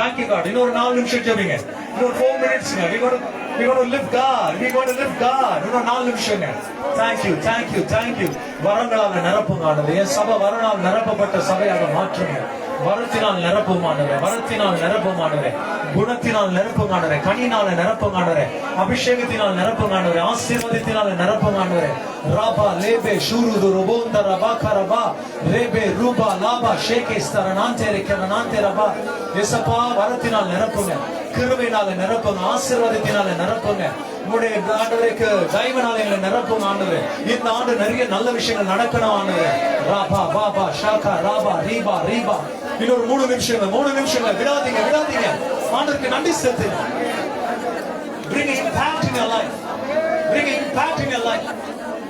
Thank you, God. இன்னொரு 4 நிமிஷம் ஜெபிங்க. இன்னொரு 4 minutes. We got to lift God. We got to lift God. இன்னொரு 4 நிமிஷங்க. Thank you, thank you, thank you. வரங்களால நிரப்புங்க ஆண்டவரே. என் சபை வரனால் நிரப்பப்பட்ட சபையாக மாற்றுங்க. வரத்தினால் நிரப்புமானவரே, வரத்தினால் நிரப்புமானவரே, குணத்தினால் நிரப்புமானவரே, கனியினால நிரப்புமானவரே, அபிஷேகத்தினால் நிரப்புமானவரே, ஆசீர்வாதத்தினால் நிரப்புமானவரே. ராபா லேபே ஷூருது ரோபோந்த ரபா கரபா ரேபே ரூபா லாபா ஷேகேஸ்தர நாந்தேரே கரநாந்தேரபா. இயேசப்பா வரத்தினால் நிரப்புங்க, கிருபையினால நிரப்புங்க, ஆசீர்வாதத்தினால நிரப்புங்க. உங்களுடைய ஆண்டவருக்கு தயவினால எங்களை நிரப்புங்க ஆண்டவரே. இந்த ஆண்டு நிறைய நல்ல விஷயங்கள் நடக்கணும் ஆண்டவரே. ராபா பாபா ஷாகா ராபா ரீபா ரீபா. இன்னொரு 3 நிமிஷங்கள் விடாதீங்க. ஆண்டவருக்கு நன்றி செலுத்துங்க. Bring impact in your life. Bring impact in your life.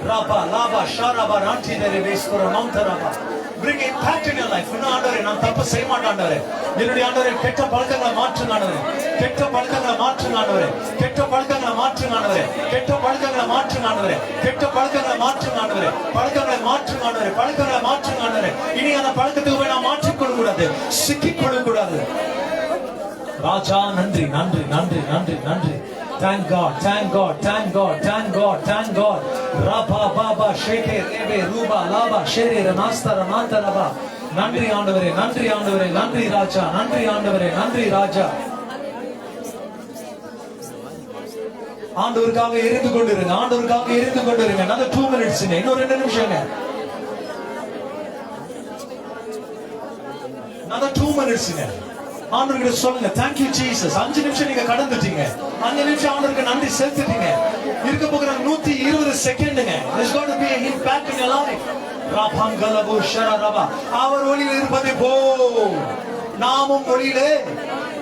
Rabba laba sharaba ranti dere veskora mantaraba. Bring impact in your life. இன்னும் ஆண்டவரே நான் தப்பு செய்ய மாட்டேன் ஆண்டவரே. என்னுடைய ஆண்டவரே கெட்ட பழக்கங்களை மாற்றுங்க ஆண்டவரே. கெட்ட பழக்கங்களை மாற்றுங்க ஆண்டவரே. கெட்ட பழக்கங்களை மாற்றுங்க ஆண்டவரே. கெட்ட பழக்கங்களை மாற்றுங்க ஆண்டவரே. கெட்ட பழக்கங்களை மாற்றுங்க ஆண்டவரே. பழக்கங்களை மாற்றுங்க ஆண்டவரே. பழக்கங்களை மாற்றுங்க ஆண்டவரே. இனி அந்த பழக்கத்துக்கு போய் நான் மாற்றிக்கொள்ள கூடாது, சிக்கிக்கொள்ள கூடாது. ராஜா நன்றி நன்றி நன்றி நன்றி நன்றி. Thank God, thank God, thank God, thank God, thank God. Rabba baba sheke rebe ruba laba shere ranastara nantaraba. நன்றி ஆண்டவரே, நன்றி ஆண்டவரே, நன்றி ராஜா, நன்றி ஆண்டவரே, நன்றி ராஜா. ஆண்டவருக்காக எரிந்து கொண்டிருங்க, ஆண்டவருக்காக எரிந்து கொண்டிருங்க. another 2 minutes. இன்னொரு 2 நிமிஷங்க. another 2 minutes. ஆண்டவர்கிட்ட சொல்லுங்க, thank you Jesus. 5 நிமிஷம் நீங்க கடந்துட்டீங்க. 5 நிமிஷம் ஆண்டவருக்கு நன்றி செலுத்திட்டீங்க. இருக்க போகிற 120 செகண்டுங்க. There's going to be an impact in your life. ராபங்கலபு ஷரரபா. அவர் ஒளியில் இருப்பதை போ நாமும் ஒளியிலே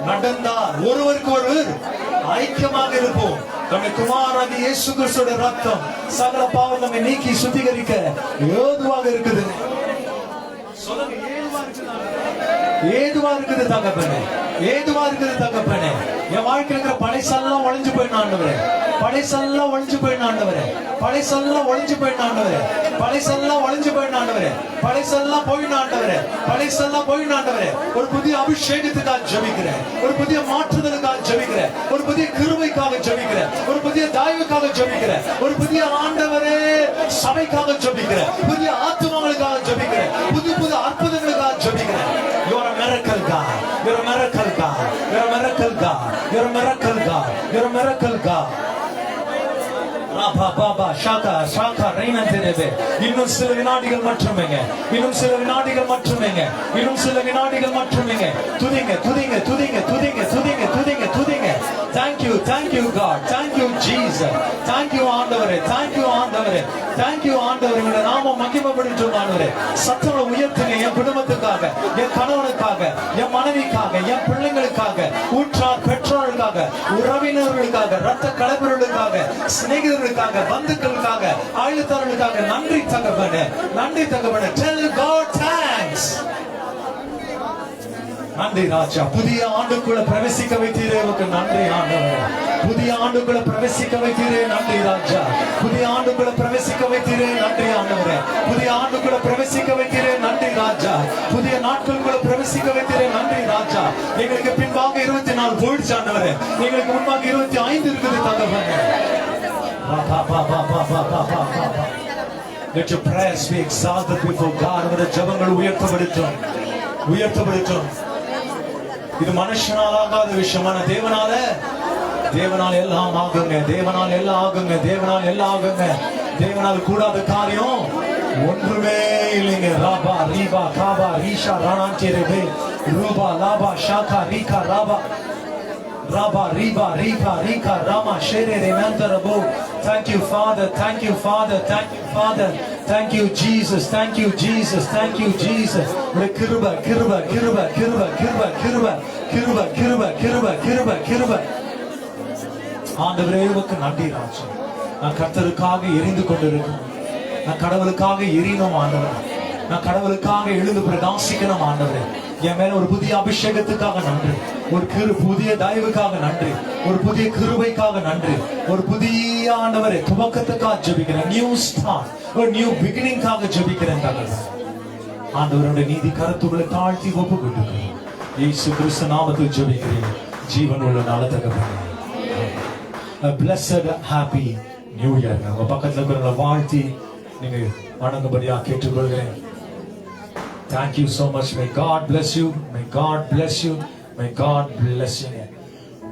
நடந்தார். ஒருவருக்கு ஒருவர் ஐக்கியமாக இருப்போம். நம்முடைய குமாரனாகிய இயேசு கிறிஸ்துவின் ரத்தம் சகல பாவங்களை நம்மை நீக்கி சுத்திகரிக்க ஏதுவாக இருக்குது. சொல்லுங்க, ஏதுவா இருக்குது தகப்பனே, ஏதுவா இருக்குது தகப்பனே. என் வாழ்க்கையில் இருக்கிற படைசெல்லாம் ஒளிஞ்சு போயிடும் ஆண்டவரே. படைசெல்லாம் ஒளிஞ்சு போயிடும் ஆண்டவரே. படைசெல்லாம் ஒளிஞ்சு போயிடும் ஆண்டவரே. படைசெல்லாம் ஒளிஞ்சு போயிடும் ஆண்டவரே. படைசெல்லாம் போயிடும் ஆண்டவரே. படைசெல்லாம் போயிடும் ஆண்டவரே. ஒரு புதிய அபிஷேகத்துக்காக ஜெபிக்கிறேன். ஒரு புதிய மாற்றுதலுக்காக ஜெபிக்கிறேன். ஒரு புதிய கிருபைக்காக ஜெபிக்கிறேன். ஒரு புதிய தயவுக்காக ஜெபிக்கிறேன். ஒரு புதிய ஆண்டவரே சபைக்காக ஜெபிக்கிறேன். புதிய ஆத்துமாக்களுக்காக ஜெபிக்கிறேன். புதிய புதிய அற்புதங்களுக்காக ஜெபிக்கிறேன். You are a miracle God. You're a miracle God. You're a miracle God. You're a miracle God. You're a miracle God. ராபா பாபா ஷாகா ஷாகா ரைனந்தேரே. இன்னும் சில வினாடிகள் மட்டுமேங்க. இன்னும் சில வினாடிகள் மட்டுமேங்க. இன்னும் சில வினாடிகள் மட்டுமேங்க. துதிங்க துதிங்க துதிங்க துதிங்க துதிங்க துதிங்க துதிங்க. Thank you, thank you God. Thank you Jesus. Thank you ஆண்டவரே. Thank you ஆண்டவரே. Thank you ஆண்டவரே. உங்க நாமம் மகிமைப்படுத்தும் ஆண்டவரே. சத்தத்தை உயர்த்துங்க. என் குடும்பத்துக்காக, என் கணவனுக்காக, என் மனைவிக்காக, என் பிள்ளைகளுக்காக, உற்றார் பெற்றோர்களுக்காக, உறவினர்களுக்காக, ரத்த கலவர்களுக்காக, சிநேகிதர்களுக்காக, பந்துக்களுக்காக, ஆயுதர்களுக்காக நன்றி தகப்பனே, நன்றி தகப்பனே. Tell God thanks. நன்றி ராஜா. புதிய ஆண்டுக்குள்ள பிரவேசிக்க வைத்தீரே உனக்கு நன்றி ஆண்டவரே. புதிய ஆண்டுக்குள்ள பிரவேசிக்க வைத்தீரே நன்றி ராஜா. புதிய ஆண்டுக்குள்ள பிரவேசிக்க வைத்தீரே நன்றி ஆண்டவரே. புதிய ஆண்டுக்குள்ள பிரவேசிக்க வைத்தீரே நன்றி ராஜா. புதிய நாட்களுக்குள்ள பிரவேசிக்க வைத்தீரே நன்றி ராஜா. எங்களுக்கு பின்பாக 24 போயிடுச்சு ஆண்டவரே. எங்களுக்கு முன்பாக 25 இருக்குது தகப்பனே. Let your prayers be exalted before God. உங்களுடைய ஜெபங்கள் உயர்த்தப்படட்டும், உயர்த்தப்படட்டும். இது மனுஷனால் ஆகாத விஷயமான தேவனால எல்லாம் ஆகுங்க. தேவனால் எல்லாம் ஆகுங்க. தேவனால் எல்லாம் ஆகுங்க. தேவனால் கூடாத காரியம் ஒன்றுமே இல்லைங்க. ராபா ரீபா காபா ரீஷா ராணாச்சேரே ரூபா லாபா ஷாகா ரீகா ராபா ராபா ரீபா ரீகா ரீகா ராமா ஷேரே ரெனந்தரபோ. Thank you Father, thank you Father, thank you Father, thank you Jesus, thank you Jesus, thank you Jesus. கிருபை கிருபை கிருபை கிருபை கிருபை கிருபை கிருபை கிருபை கிருபை கிருபை கிருபை. ஆண்டவரே உமக்கு நன்றி ராஜா. நான் கர்த்தருக்காக எரிந்து கொண்டிருக்கேன். நான் கடவுளுக்காக எரியணும் ஆண்டவரே. நான் கடவுளுக்காக எழுந்து பிரகாசிக்கணும் ஆண்டவரே. என் மேல ஒரு புதிய அபிஷேகத்துக்காக நன்றி. ஒரு புதிய தயவுக்காக நன்றி. ஒரு புதிய கிருபைக்காக நன்றி. ஒரு புதிய ஆண்டவரே துவக்கத்துக்காக ஜெபிக்கிறேன். நியூ ஸ்டார்ட், ஒரு நியூ பிகினிங்காக ஜெபிக்கிறேன் தகவல். ஆண்டவருடைய நீதி கருத்துக்களை தாழ்த்தி ஒப்பு கொடுக்கிறேன். இயேசு கிறிஸ்து நாமத்தில் ஜெபிக்கிறேன் ஜீவனுள்ள நல்ல தகப்பனே. A blessed happy new year. உங்க பக்கத்துல இருக்கிறவங்கள வாழ்த்தி நீங்க வணங்கும்படியா கேட்டுக்கொள்கிறேன். Thank you so much. May God bless you. May God bless you. May God bless you.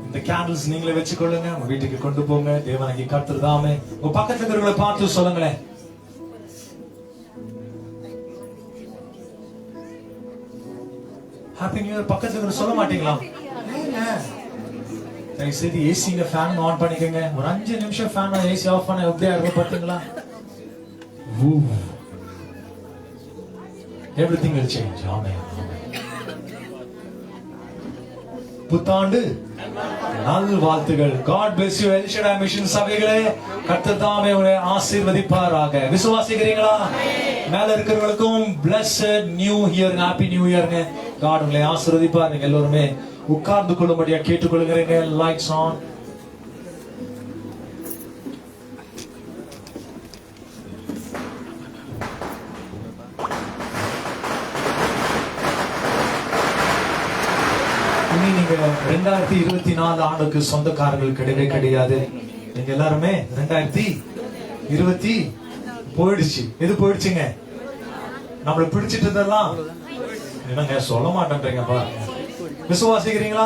இந்த கேண்டில்ஸ் நீங்களே வச்சுக்கொள்ளுங்க, உங்க வீட்டுக்கு கொண்டு போங்க. தேவனாகிய கர்த்தர் தாமே உங்க பக்கத்துல இருக்கிறவங்களை பார்த்து சொல்லுங்களேன், ஹாப்பி நியூ இயர். பக்கத்துல இருக்கிற சொல்ல மாட்டீங்களா? தயவு செய்து ஏசிங்க ஃபேன் ஆன் பண்ணிக்கங்க. ஒரு 5 நிமிஷம் ஃபேன் ஏசி ஆஃப் பண்ண எப்படியா இருக்கும் பாத்தீங்களா? Everything will change. Amen. புத்தாண்டு நல் வாழ்த்துகள். God bless you. El Shaddai Mission சபைகளே, கர்த்தர் தாமே உங்களை ஆசீர்வதிப்பாராக. விசுவாசிக்கிறீங்களா? மேல இருக்கிறவங்களுக்கும் blessed new year, happy new year. God உங்களை ஆசீர்வதிப்பார். நீங்க எல்லாரும் உட்கார்ந்து கொள்ளும்படியா கேட்டுக்கொள்கிறீங்க. Lights on. நீங்க 2024 ஆண்டுக்கு சொந்தக்காரர்கள் கிடையவே கிடையாது. நீங்க எல்லாருமே 2020 போயிடுச்சு. எது போயிடுச்சுங்க? நம்மள பிடிச்சிட்டதெல்லாம் என்னங்க சொல்ல மாட்டேன்றீங்க பாருங்க. விசுவாசிக்கிறீங்களா?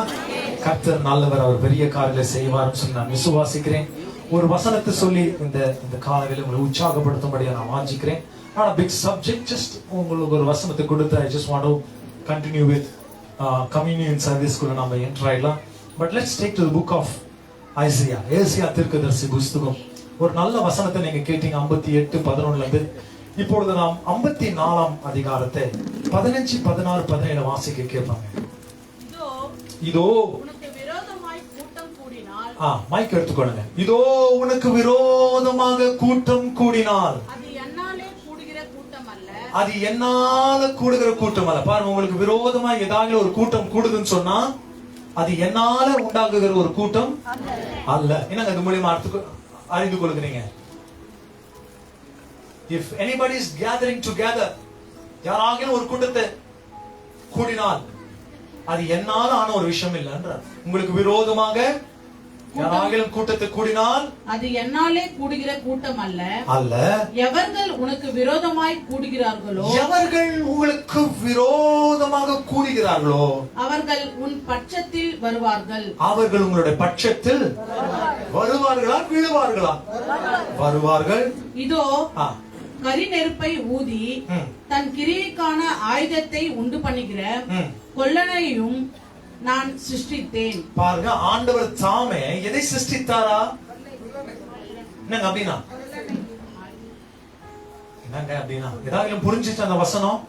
கர்த்தர் நல்லவர், அவர் பெரிய காரியங்களை செய்வார்னு சொல்லி நான் விசுவாசிக்கிறேன். ஒரு வசனத்தை சொல்லி இந்த காலையில உங்களை உற்சாகப்படுத்தும்படியா நான் வாஞ்சிக்கிறேன். not a big subject, just உங்களுக்கு ஒரு வசனத்தை கொடுத்து I just want to continue with communion service குள்ள நாம என்டர் ஆயிடலாம். But let's take to the book of Isaiah. ஏசாயா தீர்க்கதரிசி புத்தகம். ஒரு நல்ல வசனத்தை நீங்க கேட்டீங்க 58:11 இருந்து. இப்பொழுது நாம் 54ஆம் அதிகாரத்தை 15, 16, 17 வாசிக்க கேட்பாங்க. இதோ உனக்கு விரோதமாய் கூட்டம் கூடினால், மைக் எடுத்துக்கொள்ளுங்க. இதோ உனக்கு விரோதமாக கூட்டம் கூடினால், அது என்னாலே கூடுகிற கூட்டம் அல்ல. அது என்னால கூடுகிற கூட்டம் அல்ல. பாருங்க, உங்களுக்கு விரோதமா ஏதாவது ஒரு கூட்டம் கூடுதுன்னு சொன்னா அது என்னால உண்டாகுகிற ஒரு கூட்டம் அல்ல. என்னங்க அது மூலமா அறிந்து கொள்கிறீங்க? If anybody is gathering together, யாராகிலும் ஒரு கூட்டத்தை கூடினால் அது என்னால ஆன ஒரு விஷயம் இல்லைன்ற. உங்களுக்கு விரோதமாக யாராகிலும் கூட்டத்தை கூடினால் அது என்னாலே கூடுகிற கூட்டம் அல்ல. எவர்கள் உனக்கு விரோதமாய் கூடுகிறார்களோ, எவர்கள் உங்களுக்கு விரோதமாக கூடுகிறார்களோ அவர்கள் உன் பட்சத்தில் வருவார்கள். அவர்கள் உங்களுடைய பட்சத்தில் வருவார்களா விழுவார்களா? வருவார்கள். இதோ கரி நெருப்பை ஊதி தன் கிரியைக்கான ஆயுதத்தை உண்டு பண்ணுகிற கொல்லனையும் நான் சிருஷ்டித்தேன். பாருங்க, ஆண்டவர் தாமே எதை சிருஷ்டித்தாரா? என்னங்க அப்படின்னா? என்னங்க அப்படின்னா? ஏதாவது புரிஞ்சிச்சு அந்த வசனம்?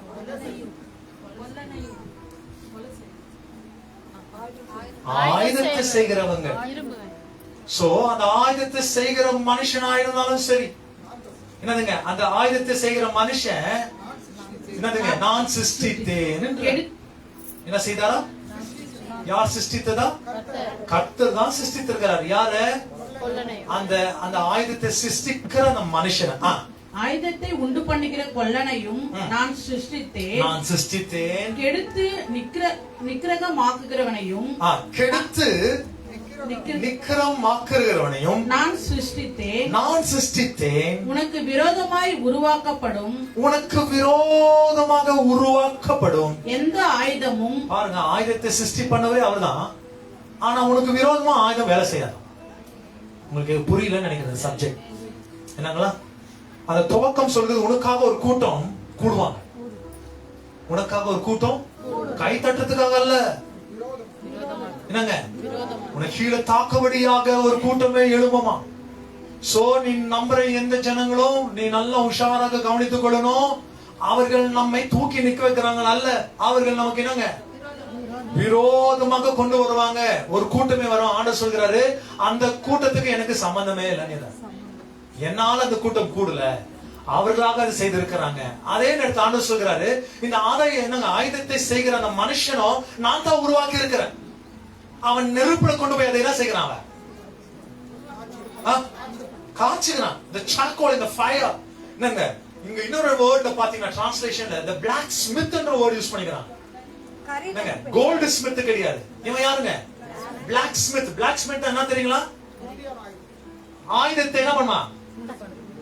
ஆயுதத்தை செய்கிறவங்க. சோ அந்த ஆயுதத்தை செய்கிற மனுஷனா இருந்தாலும் சரி, என்னதுங்க அந்த ஆயுதத்தை செய்கிற மனுஷன் என்னதுங்க? நான் சிருஷ்டித்தேன். என்ன செய்தாரா? யார் சிருஷ்டித்ததா? கர்த்தர் தான் சிருஷ்டித்திருக்கிறார். யாரு? அந்த ஆயுதத்தை சிருஷ்டிக்கிற அந்த மனுஷன். ஆயுதத்தை உண்டு பண்ணுகிற கொல்லனையும் நான் சிருஷ்டித்தேன். கெடுத்து நிக்கிரகமாக்குகிறவனையும் கெடுத்து நிக்கிரகமாக்குகிறவனையும் நான் சிருஷ்டித்தேன். உனக்கு விரோதமாய் உருவாக்கப்படும் எந்த ஆயுதமும், பாருங்க, ஆயுதத்தை சிருஷ்டி பண்ணவே அவர்தான். ஆனா உனக்கு விரோதமா ஆயுதம் வேலை செய்யாது. உங்களுக்கு புரியலன்னு நினைக்கிறேன் சப்ஜெக்ட். என்னங்களா? அந்த துவக்கம் சொல்றது, உனக்காக ஒரு கூட்டம் கூடுவாங்க. உனக்காக ஒரு கூட்டம் கை தட்டுறதுக்காக அல்ல. என்னங்க? உனக்கு கீழே தாக்கபடியாக ஒரு கூட்டமே எழும்புமா. சோ நீ நம்புற எந்த ஜனங்களும் நீ நல்லா உஷாராக கவனித்துக் கொள்ளணும். அவர்கள் நம்மை தூக்கி நிக்க வைக்கிறாங்க அல்ல, அவர்கள் நமக்கு என்னங்க விரோதமாக கொண்டு வருவாங்க. ஒரு கூட்டமே வரும். ஆண்டவர் சொல்கிறாரு, அந்த கூட்டத்துக்கு எனக்கு சம்பந்தமே இல்லை. என்னால அந்த கூட்டம் கூடல, அவர்களாக அதை செய்திருக்கிறாங்க. அதே நேரத்தில் ஆண்டவர் சொல்கிறாரு, இந்த ஆயுதத்தை செய்கிற அந்த மனுஷனும் நான் தான் உருவாக்கி இருக்கிறேன். அவன் நெருப்புல கொண்டு போய் அதை என்ன செய்கிறான்? காய்ச்சுகிறான். the charcoal in the fire. என்னங்க இங்க இன்னொரு வேர்ட்ல பாத்தீங்கன்னா டிரான்ஸ்லேஷன்ல the blacksmith என்ற வேர்ட் யூஸ் பண்ணிக்கிறான். கோல்டு ஸ்மித் கிடையாது. இவன் யாருங்க? Black Smith. பிளாக் ஸ்மித் என்ன தெரியுங்களா? ஆயுதத்தை என்ன பண்ணுவான்?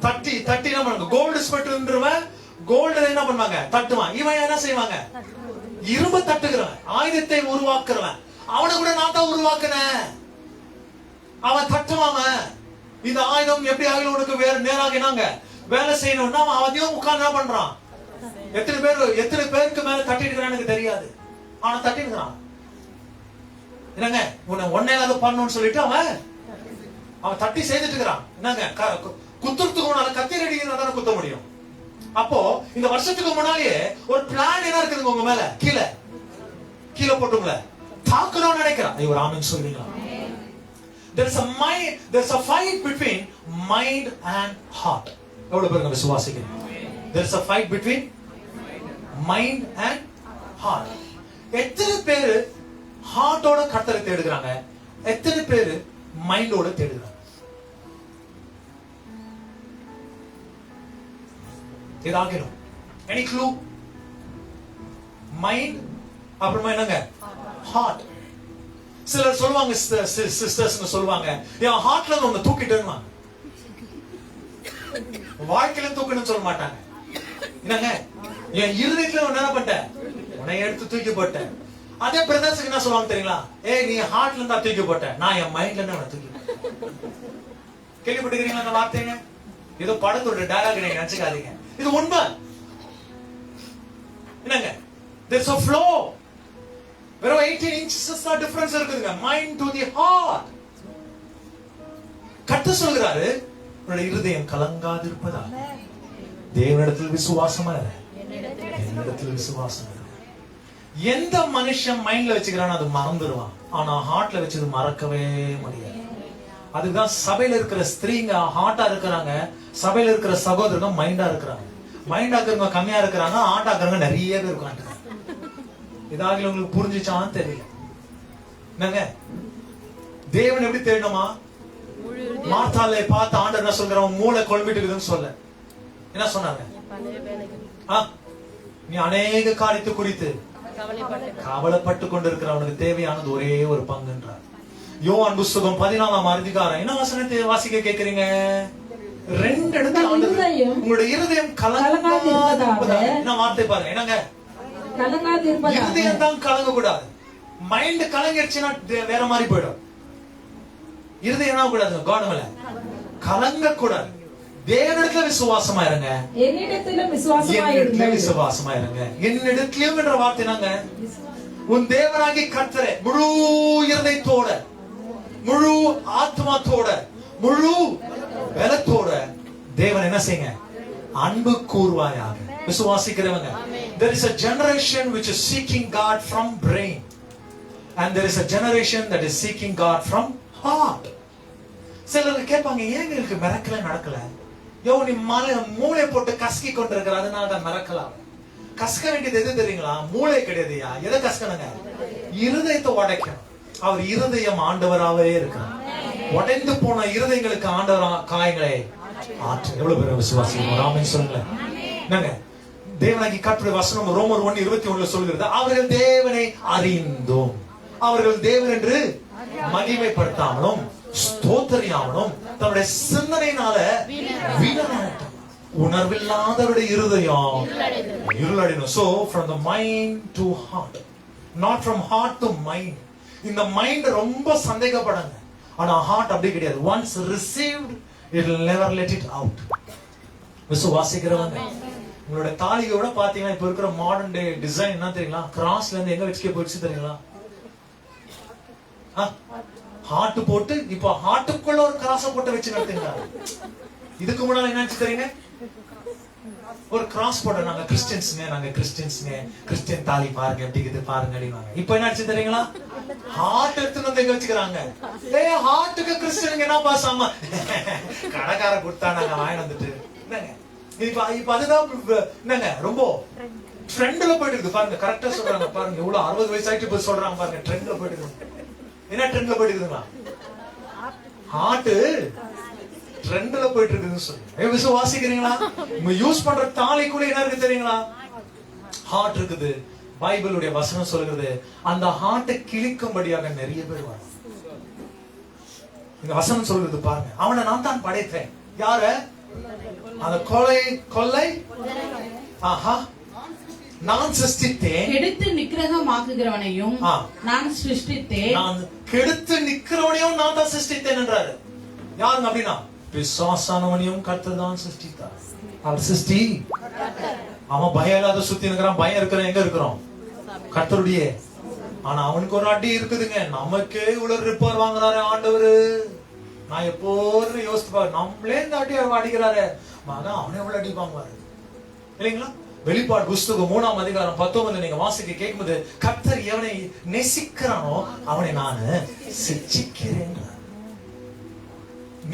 தட்டி தட்டி என்ன பண்ணுவாங்க? கோல்டு ஸ்மித்ன்றவன் கோல்டு என்ன பண்ணுவாங்க? தட்டுவான். இவன் என்ன செய்வாங்க? இரும்பு தட்டுகிறவன், ஆயுதத்தை உருவாக்குறவன். அவனை கூட நான் தான் உருவாக்குனேன். அவன் தட்டுவாங்க. இந்த ஆயுதம் எப்படி ஆயுதம் உனக்கு வேற நேராக என்னங்க வேலை செய்யணும்னா அவன் அதையும் உட்கார்ந்து என்ன பண்றான்? எத்தனை பேருக்கு மேல தட்டிட்டு இருக்கிறான் எனக்கு தெரியாது. ஆனா தட்டிட்டு இருக்கிறான். என்னங்க ஒன்னேகாவது பண்ணணும்னு சொல்லிட்டு அவன் தட்டி செய்துட்டு இருக்கிறான். என்னங்க குத்துறதுக்கு முன்னால கத்தி ரெடிக்கிறதா தானே குத்த முடியும். அப்போ இந்த வருஷத்துக்கு முன்னாடியே ஒரு பிளான் என்ன இருக்குதுங்க உங்க மேல? கீழே போட்டுங்கள தாக்கணும்னு நினைக்கிறான். ஒரு ஆமென் சொல்றீங்களா? There's a fight between mind and heart. எவ்வளவு பேருங்க விசுவாசிக்கிறீங்க? There's a fight between mind and heart. எத்தனை பேரு ஹார்ட்டோட கர்த்தரை தேடுகிறாங்க? எத்தனை பேரு மைண்டோட தேடுகிறாங்க? ஏதாகணும்? Any clue? மைண்ட் அப்புறமா என்னங்க? ஹார்ட். சிலர் சொல்லுவாங்க, சிஸ்டர்ஸ் சொல்லுவாங்க, என் ஹார்ட்ல ஒண்ணு தூக்கிட்டேன்னு. வாழ்க்கையில தூக்கணும்னு சொல்ல மாட்டாங்க. என்னங்க என் இருதயத்துல என்ன பண்ணிட்டேன்? உன்னை எடுத்து தூக்கி போட்டேன். அதே பிரதர்ஸுக்கு என்ன சொல்லுவாங்க தெரியுங்களா? ஏய் நீ ஹார்ட்ல இருந்தா தூக்கி போட்ட, நான் என் மைண்ட்ல இருந்து உன்னை தூக்கி போட்டேன். கேள்விப்பட்டிருக்கீங்களா அந்த வார்த்தைங்க? ஏதோ படத்தோட டயலாக் நீங்க நினைச்சுக்காதீங்க, இது உண்மை. என்னங்க there's a flow. வெறும் 18 inches தான் டிஃபரன்ஸ் இருக்குதுங்க. mind to the heart. கர்த்தர் சொல்கிறாரு, உன்னுடைய இருதயம் கலங்காதிருப்பதால் தேவனிடத்தில் விசுவாசமா இரு, என்னிடத்தில் விசுவாசம் இரு. எந்த மனுஷன் மைண்ட்ல வச்சுக்கிறான் அது மறந்துடுவான். ஆனா ஹார்ட்ல வச்சது மறக்கவே முடியாது. அதுதான் சபையில இருக்கிற ஸ்திரீங்க ஹார்ட்டா இருக்கிறாங்க, சபையில இருக்கிற சகோதரங்க மைண்டா இருக்கிறாங்க. மைண்டா இருக்கிறவங்க கம்மியா இருக்கிறாங்க, ஹார்ட்டா இருக்கிறவங்க நிறைய பேர் இருக்காங்க. இதாக உங்களுக்கு புரிஞ்சுச்சான்னு தெரியல. என்னங்க தேவன் எப்படி தேடணுமா? மார்த்தாளை பார்த்து ஆண்டவர் என்ன சொல்றான்? மூளை குழம்பிட்டு இருக்குதுன்னு சொல்ல என்ன சொன்னாங்க? நீ அநேக காரியத்தை குறித்து கவலைப்பட்டு கொண்டிருக்கிறவனுக்கு தேவையானது ஒரே ஒரு பங்குன்றார். யோவான் புஸ்தகம் 14ஆம் அதிகாரம் என்ன வசனத்தை வாசிக்க கேக்குறீங்க? 2 இடத்துல உங்களுடைய இருதயம் கலங்காதிருப்பதாக. என்ன வார்த்தை பாருங்க, என்னங்க இருதயம் தான் கலங்க கூடாது. மைண்ட் கலங்கிடுச்சுன்னா வேற மாதிரி போயிடும். இருதயம் என்ன கூடாது? கவனமில்ல கலங்க கூடாது. தேவனிடத்துல விசுவாசமா இருங்க, என்னிடத்திலும் விசுவாசமா இருங்க. என்னிடத்திலும் என்ற வார்த்தை என்னங்க? உன் தேவனாகி கர்த்தரை முழு இருதயத்தோட, முழு ஆத்மாத்தோட, முழு பலத்தோட தேவன் என்ன செய்யுங்க? அன்பு கூர்வாயாக. விசுவாசிக்கிறவங்க, there is a generation which is seeking God from brain and there is a generation that is seeking God from heart. சிலர் கேட்பாங்க, ஏங்க இருக்கு மிரக்கல நடக்கல? யோ நீ மூளை போட்டு கசக்கி கொண்டிருக்கிற, அதனால தான் மிரக்கலாம். கசக்க வேண்டியது எது தெரியுங்களா? மூளை கிடையாதுயா. எதை கசக்கணுங்க? இருதயத்தை உடைக்கணும். அவர் இருதயம் ஆண்டவராகவே இருக்கிறார். உடைந்து போன இருதயங்களுக்கு ஆண்டவர் காயங்களை ஆற்று. எவ்வளவு பேர் விசுவாசிக்கிறோம்? ஆமென் சொல்லுங்க. என்னங்க தேவனாகி கர்த்தருடைய வசனம் ரோமர் 1:21 சொல்கிறது, அவர்கள் தேவனை அறிந்தும் அவர்கள் தேவன் என்று மகிமைப்படுத்தாமலும் ஸ்தோத்திரியாமலும் தன்னுடைய சிந்தனையினால வீணராயிட்டார். உணர்வில்லாதவருடைய இருதயம் இருளடையும். So from the mind to heart, not from heart to mind. இந்த மைண்ட் ரொம்ப சந்தேகப்படாங்க, ஆனா ஹார்ட் அப்படி கிடையாது. once received it will never let it out. விசுவாசிக்கிறவங்க உங்களோட தாலியோட பாத்தீங்கன்னா இப்ப இருக்கிற மாடர்ன் டே டிசைன் என்ன தெரியுங்களா? கிராஸ்ல இருந்து எங்க வச்சுக்க போயிடுச்சு தெரியுங்களா? ஹார்ட் போட்டு இப்ப ஹார்ட்டுக்குள்ள ஒரு கிராஸ போட்டு வச்சு நடத்துங்க. இதுக்கு முன்னால என்ன தெரியுங்க? ஒரு கிராஸ் போட்ட நாங்க கிறிஸ்டியன்ஸ்ங்க கிறிஸ்டியன் தாலி பாருங்க எப்படி இருக்குது பாருங்க அப்படிவாங்க. இப்ப என்ன ஆச்சு தெரியுங்களா? ஹார்ட் எடுத்து வந்து எங்க வச்சுக்கிறாங்க? ஏய் ஹார்ட்டுக்கு கிறிஸ்டியனுக்கு என்ன பாசாம கடைக்கார கொடுத்தா நாங்க வாங்கி வந்துட்டு என்னங்க இப்ப அதுதான் என்னங்க ரொம்ப ட்ரெண்ட்ல போயிட்டு இருக்கு பாருங்க. கரெக்டா சொல்றாங்க பாருங்க. எவ்வளவு 60 வயசு ஆயிட்டு போய் சொல்றாங்க பாருங்க. ட்ரெண்ட்ல போயிட்டு இருக்கு. என்ன ட்ரெண்ட்ல போயிட்டு இருக்குங்களா? ஹார்ட் ட்ரெண்ட்ல போயிட்டு இருக்குன்னு சொல்லி விசுவாசிக்கிறீங்களா? நம்ம யூஸ் பண்ற தாலி கூட என்ன இருக்கு தெரியுங்களா? ஹார்ட் இருக்குது, பைபிளுடைய வசனம் சொல்கிறது அந்த ஹார்ட்டை கிழிக்கும்படியாக நிறைய பேர் வரும். இந்த வசனம் சொல்றது பாருங்க, அவனை நான் தான் படைத்தேன். யார? அந்த கொள்ளை நான் சிருஷ்டித்தேன். கெடுத்து நிக்கிரகமாக்குகிறவனையும் நான் சிருஷ்டித்தேன். நான் கெடுத்து நிக்கிறவனையும் நான் தான் சிருஷ்டித்தேன் என்றாரு. யாருங்க அப்படின்னா? பிசாசானவனையும் கர்த்தர் தான் சிருஷ்டித்தார். அவர் சிருஷ்டி. அவன் பயம் இல்லாத சுத்தி இருக்கிறான். பயம் இருக்கிற எங்க இருக்கிறோம்? கர்த்தருடைய. ஆனா அவனுக்கு ஒரு அடி இருக்குதுங்க. நமக்கே இவ்வளவு ரிப்பேர் வாங்குறாரு ஆண்டவரு. நான் எப்போது யோசித்து பாரு, நம்மளே இந்த அடி அடிக்கிறாரு, அவனே எவ்வளவு அடி வாங்குவாரு இல்லைங்களா? வெளிப்பாடு புஸ்தகம் 3ஆம் அதிகாரம் 19 நீங்க வாசிக்க கேட்கும்போது, கர்த்தர் எவனை நேசிக்கிறானோ அவனை நான் சிட்சிக்கிறேன்.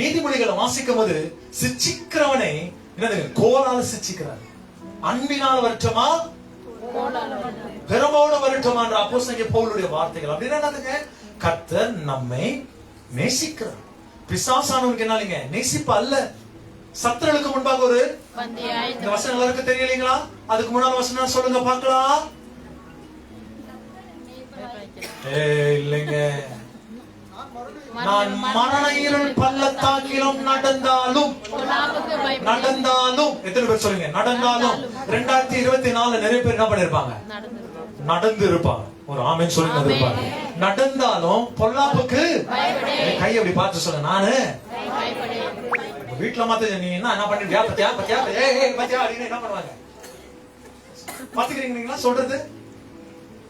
நீதிமொழிகளை வாசிக்கும் போது சிட்சிக்கிறவனை என்னது? கோலால சிட்சிக்கிறார். அன்பினால் வரட்டுமா பெருமோட வரட்டுமா என்ற அப்போஸ்தலனாகிய பவுலுடைய வார்த்தைகள். அப்படின்னா என்னதுங்க? கர்த்தர் நம்மை நேசிக்கிறார். பிசாசானவனுக்கு என்னாலிங்க? நேசிப்பு அல்ல. சத்துருவுக்கு முன்பாக ஒரு இந்த வசனம் எல்லாருக்கும் தெரியலீங்களா? அதுக்கு முன்னால வசனம் சொல்லுங்க பார்க்கலாம். இல்லைங்க. நான் மரண இருள் பள்ளத்தாக்கிலும் நடந்தாலும் எத்தனை பேர் சொல்லுங்க? நடந்தாலும். 2024 நிறைய பேர் என்ன பண்ணிருப்பாங்க? நடந்து இருப்பாங்க. ஒரு ஆமென் சொல்லுங்க. இருப்பாங்க. நடந்தாலும் பொல்லாப்புக்கு கை அப்படி பார்த்து சொல்லுங்க. நானு வீட்டுல மாத்த நீ என்ன பண்ணிட்டியா? பத்தியா பத்தியா பத்தியா அப்படின்னு என்ன பண்ணுவாங்க? பாத்துக்கிறீங்களா சொல்றது?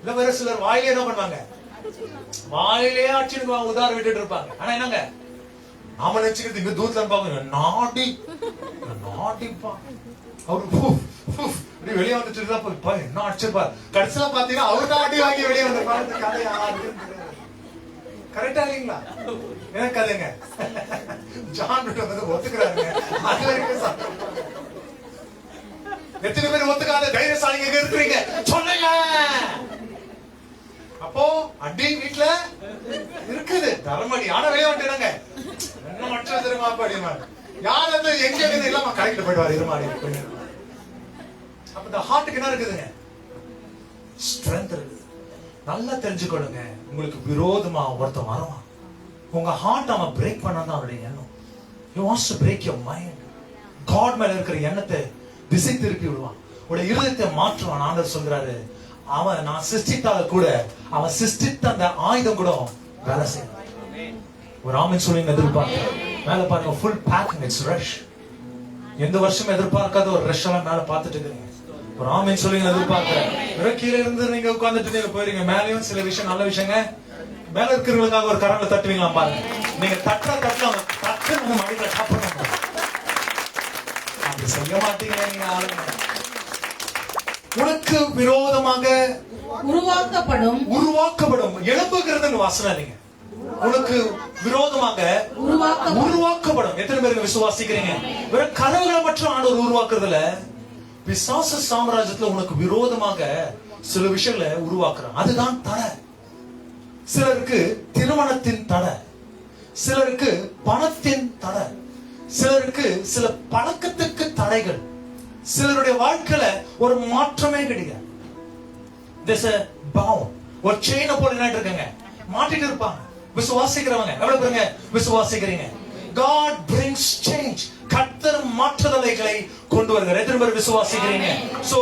இல்ல வேற சிலர் வாயிலே என்ன பண்ணுவாங்க? வாயிலே அடிச்சுன்னு உதாரணம் விட்டுட்டு இருப்பாங்க. ஆனா என்னங்க, நாம நினைச்சுக்கிறது இங்க தூரத்துல பாங்க நாடி நாடிப்பா அவரு வெளியே வந்துட்டு என்ன அடிச்சிருப்பாரு. கடைசியில பாத்தீங்கன்னா அவருதான் அடி வாங்கி வெளியே வந்திருப்பாரு. கரெக்டா இல்லீங்களா? எனக்கு கதைங்க ஜான் வந்து ஒத்துக்கிறாருங்க. அது வரைக்கும் எத்தனை பேர் ஒத்துக்காத தைரியசாலிங்க இருக்கிறீங்க சொல்லுங்க. அப்போ அடி வீட்டுல இருக்குது தரமடி. ஆனா வெளியே வந்துட்டாங்க. என்ன மட்டும் தெரியுமா? அப்படிமா யார் வந்து எங்க இல்லாம கரெக்ட் போயிடுவாரு இருமாடி. அப்ப இந்த ஹார்ட்டுக்கு என்ன இருக்குதுங்க? ஸ்ட்ரென்த் இருக்குது. நல்லா தெரிஞ்சுக்கொள்ளுங்க. உங்களுக்கு விரோதமா ஒருத்தன் வருவான். உங்க ஹார்ட் அவன் பிரேக் பண்ணதான் அவருடைய எண்ணம். He wants to break your mind. God மேல இருக்கிற எண்ணத்தை திசை திருப்பி விடுவான். உடைய இருதயத்தை மாற்றுவான். ஆண்டவர் சொல்றாரு, அவன் நான் சிருஷ்டித்தால கூட அவன் சிருஷ்டித்த அந்த ஆயுதம் கூட வேலை செய்யும். ஒரு ஆமென் சொல்லுங்க. எதிர்பார்க்க மேல பாருங்க, ஃபுல் பேக்கிங், இட்ஸ் ரஷ். எந்த வருஷம் எதிர்பார்க்காத ஒரு ரஷ் எல்லாம் மேல பார்த்துட்டு இருக்கீங்க. ஒரு ஆமென் சொல்லுங்க. எதிர்பார்க்கிறேன். கீழே இருந்து நீங்க உட்கார்ந்துட்டு நீங்க போயிருங்க. மேலேயும் சில விஷயம் நல்ல விஷயங்க. மேல இருக்கிறவங்களுக்காக ஒரு கரண்ட்ல தட்டுவீங்களா பாருங்க. நீங்க தட்டலாம் தட்டு மடியில சாப்பிடணும். அப்படி செய்ய மாட்டீங்க நீங்க ஆளுங்க. உனக்கு விரோதமாக உருவாக்கப்படும் எழுப்புகிறதுன்னு வாசனை நீங்க. உனக்கு விரோதமாக உருவாக்கப்படும். எத்தனை பேருக்கு விசுவாசிக்கிறீங்க? வெறும் கனவுகளை மட்டும் ஆண்டவர் உருவாக்குறதுல, பிசாசு சாம்ராஜ்யத்துல உனக்கு விரோதமாக சில விஷயங்களை உருவாக்குறான். அதுதான் தடை. சிலருக்கு திருமணத்தின் தடை, சிலருக்கு பணத்தின் தடை, சிலருக்கு சில பழக்கத்துக்கு தடைகள், சிலருடைய வாழ்க்கையில ஒரு மாற்றமே கிடையாது. ஒரு செயினை போல என்ன இருக்குங்க மாட்டிட்டு இருப்பாங்க. விசுவாசிக்கிறவங்க எவ்வளவு பேருங்க விசுவாசிக்கிறீங்க? God brings change. கர்த்தர் மாற்றுதலைகளை கொண்டு வருகிறார். எத்தனை பேர் விசுவாசிக்கிறீங்க? சோ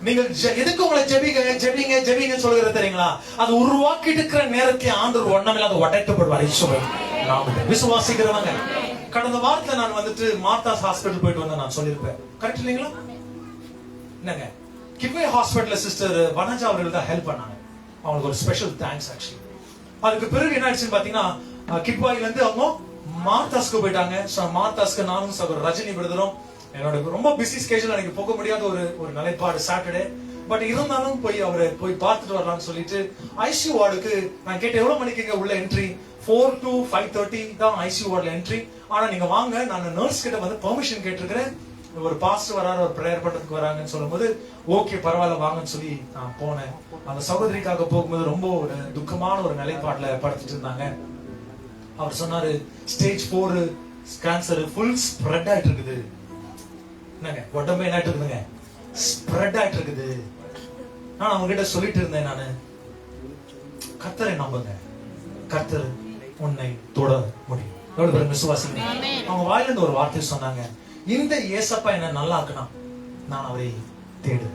நீங்கள் எதுக்கு உங்களை ஜெபிங்க ஜெபிங்க ஜெபிங்க சொல்கிறது தெரியுங்களா? அது உருவாக்கிட்டு இருக்கிற நேரத்தை ஆண்டவர் ஒண்ணமில்லாத உடைக்கப்படுவார். விசுவாசிக்கிறவங்க. கடந்த வாரத்துல நான் வந்துட்டு மார்த்தாஸ் ஹாஸ்பிட்டல் போயிட்டு வந்தேன். நான் சொல்லியிருப்பேன், கரெக்ட் இல்லைங்களா? என்னங்க, கிட்வே ஹாஸ்பிட்டல்ல சிஸ்டர் வனஜா அவர்கள் தான் ஹெல்ப் பண்ணாங்க. அவங்களுக்கு ஒரு ஸ்பெஷல் தேங்க்ஸ் ஆக்சுவலி. அதுக்கு பிறகு என்ன ஆச்சுன்னு பாத்தீங்கன்னா, கிட்வாயில இருந்து அவங்க மார்த்தாஸ்க்கு போயிட்டாங்க. மார்த்தாஸ்க்கு நானும் சகோதரர் ரஜினி பிரதரும் என்னோட ரொம்ப பிஸி ஸ்கெட்யூல், எனக்கு போக முடியாத ஒரு நிலைப்பாடு சாட்டர்டே. பட் இருந்தாலும் போய் பார்த்துட்டு வரலாம்னு சொல்லிட்டு ஐசியூ வார்டுக்கு நான் கேட்டேன், எவ்வளவு மணிக்கு உள்ள என்ட்ரி? 4 to 5:30 தான் ஐசியூ வார்டுல என்ட்ரி. ஆனா நீங்க வாங்க, நான் நர்ஸ் கிட்ட வந்து பெர்மிஷன் கேட்டிருக்கிறேன். ஒரு பாஸ்டர் வராரு, ஒரு பிரேயர் பண்றதுக்கு வராங்கன்னு சொல்லும்போது ஓகே பரவாயில்ல வாங்கன்னு சொல்லி நான் போனேன். அந்த சகோதரிக்காக போகும்போது ரொம்ப ஒரு துக்கமான ஒரு நிலைப்பாடுல படுத்துட்டு இருந்தாங்க. அவர் சொன்னாரு, ஸ்டேஜ் 4 கேன்சர் ஃபுல் ஸ்ப்ரெட் ஆயிட்டு இருக்குது. என்னங்க உடம்பு என்ன ஆயிட்டு இருக்குதுங்க? ஸ்ப்ரெட் ஆயிட்டு இருக்குது. நான் அவங்க கிட்ட சொல்லிட்டு இருந்தேன், நானு கர்த்தரை நம்புங்க, கர்த்தர் உன்னை தொட முடியும். எவ்வளவு பேர் விசுவாசிங்க? அவங்க வாயில இருந்து ஒரு வார்த்தை சொன்னாங்க, இந்த ஏசப்பா என்ன நல்லா ஆக்குனா நான் அவரை தேடு.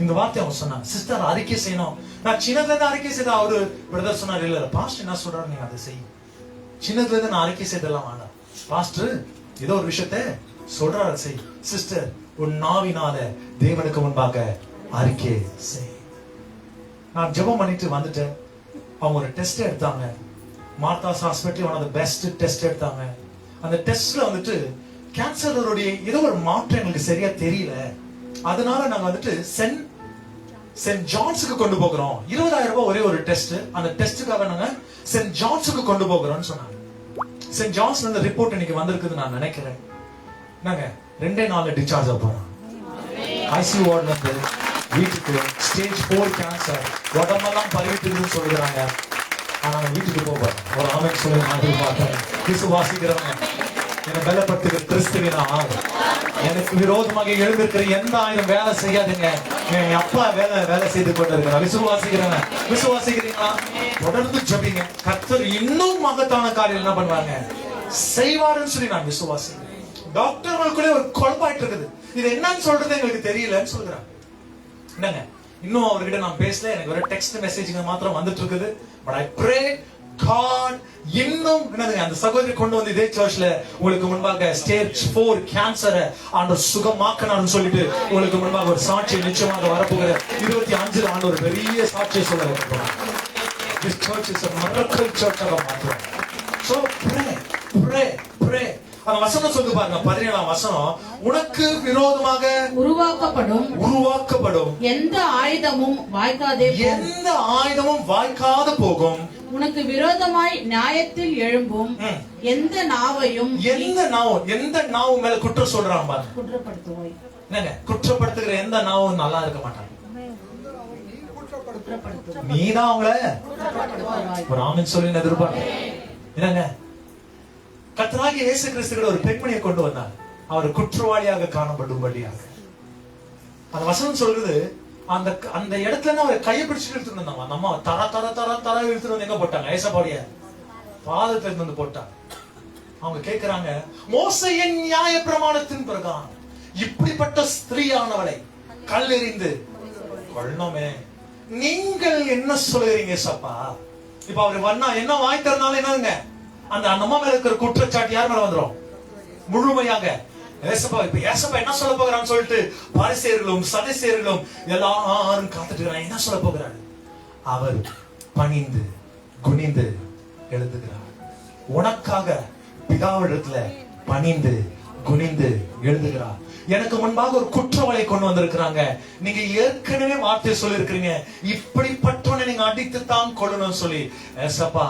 இந்த வார்த்தை அவங்க சொன்னாங்க. சிஸ்டர் அறிக்கை செய்யணும். நான் சின்னதுல இருந்து அறிக்கை செய்த அவரு பிரதர் சொன்னார், இல்ல பாஸ்டர் என்ன சொல்றாரு நீங்க அதை செய்யும். சின்னதுல இருந்து நான் அறிக்கை செய்தெல்லாம் வேண்டாம், பாஸ்டர் ஏதோ ஒரு விஷயத்த சொல்றாரு செய். சிஸ்டர் உன் நாவினால தேவனுக்கு முன்பாக அறிக்கை செய். நான் ஜெபம் பண்ணிட்டு வந்துட்டேன். அவங்க ஒரு டெஸ்ட் எடுத்தாங்க. Martha's hospital one of the best test எடுத்தாங்க. அந்த டெஸ்ட்ல வந்துட்டு கேன்சருடைய ஏதோ ஒரு மாற்றம் எங்களுக்கு சரியா தெரியல, அதனால நாங்க வந்துட்டு சென்ட் ஜான்ஸுக்கு கொண்டு போகிறோம். 20,000 ரூபாய் ஒரே ஒரு டெஸ்ட். அந்த டெஸ்டுக்காக நாங்க சென்ட் ஜான்ஸுக்கு கொண்டு போகிறோம்னு சொன்னாங்க. சென்ட் ஜான்ஸ்ல இருந்து ரிப்போர்ட் இன்னைக்கு வந்திருக்குது நான் நினைக்கிறேன். நாங்க 2 நாள்ல டிஸ்சார்ஜ் ஆக போறோம். ஐசியூ வார்டுல இருந்து வீட்டுக்கு ஸ்டேஜ் 4 கேன்சர் உடம்பெல்லாம் பரவிட்டு சொல்லுறாங்க. ஆனா வீட்டுக்கு போறோம். ஒரு ஆமென் சொல்லுங்க. மாதிரி பார்த்தேன். விசுவாசிக்கிறவங்க என்னை பலப்படுத்துகிற கிறிஸ்துவின் ஆகும். எனக்கு விரோதமாக எழுந்திருக்கிற எந்த ஆயுதம் வேலை செய்யாதுங்க. என் அப்பா வேலை செய்து கொண்டிருக்கிறார். விசுவாசிக்கிறீங்களா? தொடர்ந்து ஜெபிங்க. கர்த்தர் இன்னும் மகத்தான காரியம் என்ன பண்ணுவாங்க செய்வாருன்னு சொல்லி நான் விசுவாசிக்கிறேன். டாக்டர்களுக்குள்ளே ஒரு குழப்பாயிட்டு இருக்குது. இது என்னன்னு சொல்றது எங்களுக்கு தெரியலன்னு சொல்றாங்க. என்னங்க இன்னும் அவர்கிட்ட நான் பேசல. எனக்கு ஒரு டெக்ஸ்ட் மெசேஜ்ங்க மாத்திரம் வந்துட்டு இருக்குது. பட் ஐ ப்ரே God இன்னும் என்னதுங்க அந்த சகோதரி கொண்டு வந்து இதே சர்ச்ல உங்களுக்கு முன்பாக ஸ்டேஜ் 4 கேன்சரை ஆண்டவர் சுகமாக்கணும்னு சொல்லிட்டு உங்களுக்கு முன்பாக ஒரு சாட்சி நிச்சயமாக வரப்போகிற 25 ஆண்டு ஒரு பெரிய சாட்சியை சொல்ல போறோம். This church is a miracle church of God. So pray. அந்த வசனம் சொல்லு பாருங்க. 17ஆம் வசனம், உனக்கு விரோதமாக உருவாக்கப்படும் எந்த ஆயுதமும் வாய்க்காது போகும். உனக்கு விரோதமாய் நியாயத்தில் எழும்பும் எந்த நாவும் மேல குற்றம் சொல்றான் பாருங்க. குற்றப்படுத்துவாய். என்னங்க குற்றப்படுத்துகிற எந்த நாவும் நல்லா இருக்க மாட்டாங்க. நீதான் அவங்கள ஒரு ஆமென் சொல்லி எதிர்பார்க்க. என்னங்க கர்த்தராகிய இயேசு கிறிஸ்து ஒரு பெண்மணியை கொண்டு வந்தார். அவர் குற்றவாளியாக காணப்படும்படியாக. அந்த வசனம் சொல்றது, அந்த இடத்துல அவரை கையை பிடிச்சிட்டு எடுத்துட்டு வந்தாங்க. அந்த அம்மா தர எடுத்துட்டு வந்து எங்க போட்டாங்க? ஏசப்பாவுடைய பாதத்துல இருந்து வந்து போட்டாங்க. அவங்க கேட்கிறாங்க, மோசேயின் நியாய பிரமாணத்தின் பிரகாரம் இப்படிப்பட்ட ஸ்திரீயானவளை கல்லெறிந்து கொல்லணுமே, நீங்கள் என்ன சொல்லுறீங்க ஏசப்பா? இப்ப அவர் வண்ணா என்ன வாய் தரனால என்னங்க அந்த அம்மா மேல இருக்கிற குற்றச்சாட்டு யார் மேல வந்துரும்? முழுமையாக ஏசப்பா என்ன சொல்ல போகிறான்னு சொல்லிட்டு பரிசேயர்களும் சதுசேயர்களும் எல்லாரும் காத்துட்டு இருக்காங்க. என்ன சொல்ல போகிறாரு? அவர் பணிந்து குனிந்து எழுதுகிறார். உனக்காக பிதாவிடத்துல பணிந்து குனிந்து எழுதுகிறார். எனக்கு முன்பாக ஒரு குற்றவாளியை கொண்டு வந்திருக்கிறாங்க. நீங்க ஏற்கனவே வார்த்தை சொல்லி இருக்கிறீங்க, இப்படிப்பட்டவனை நீங்க அடித்து தான் கொள்ளணும் சொல்லி ஏசப்பா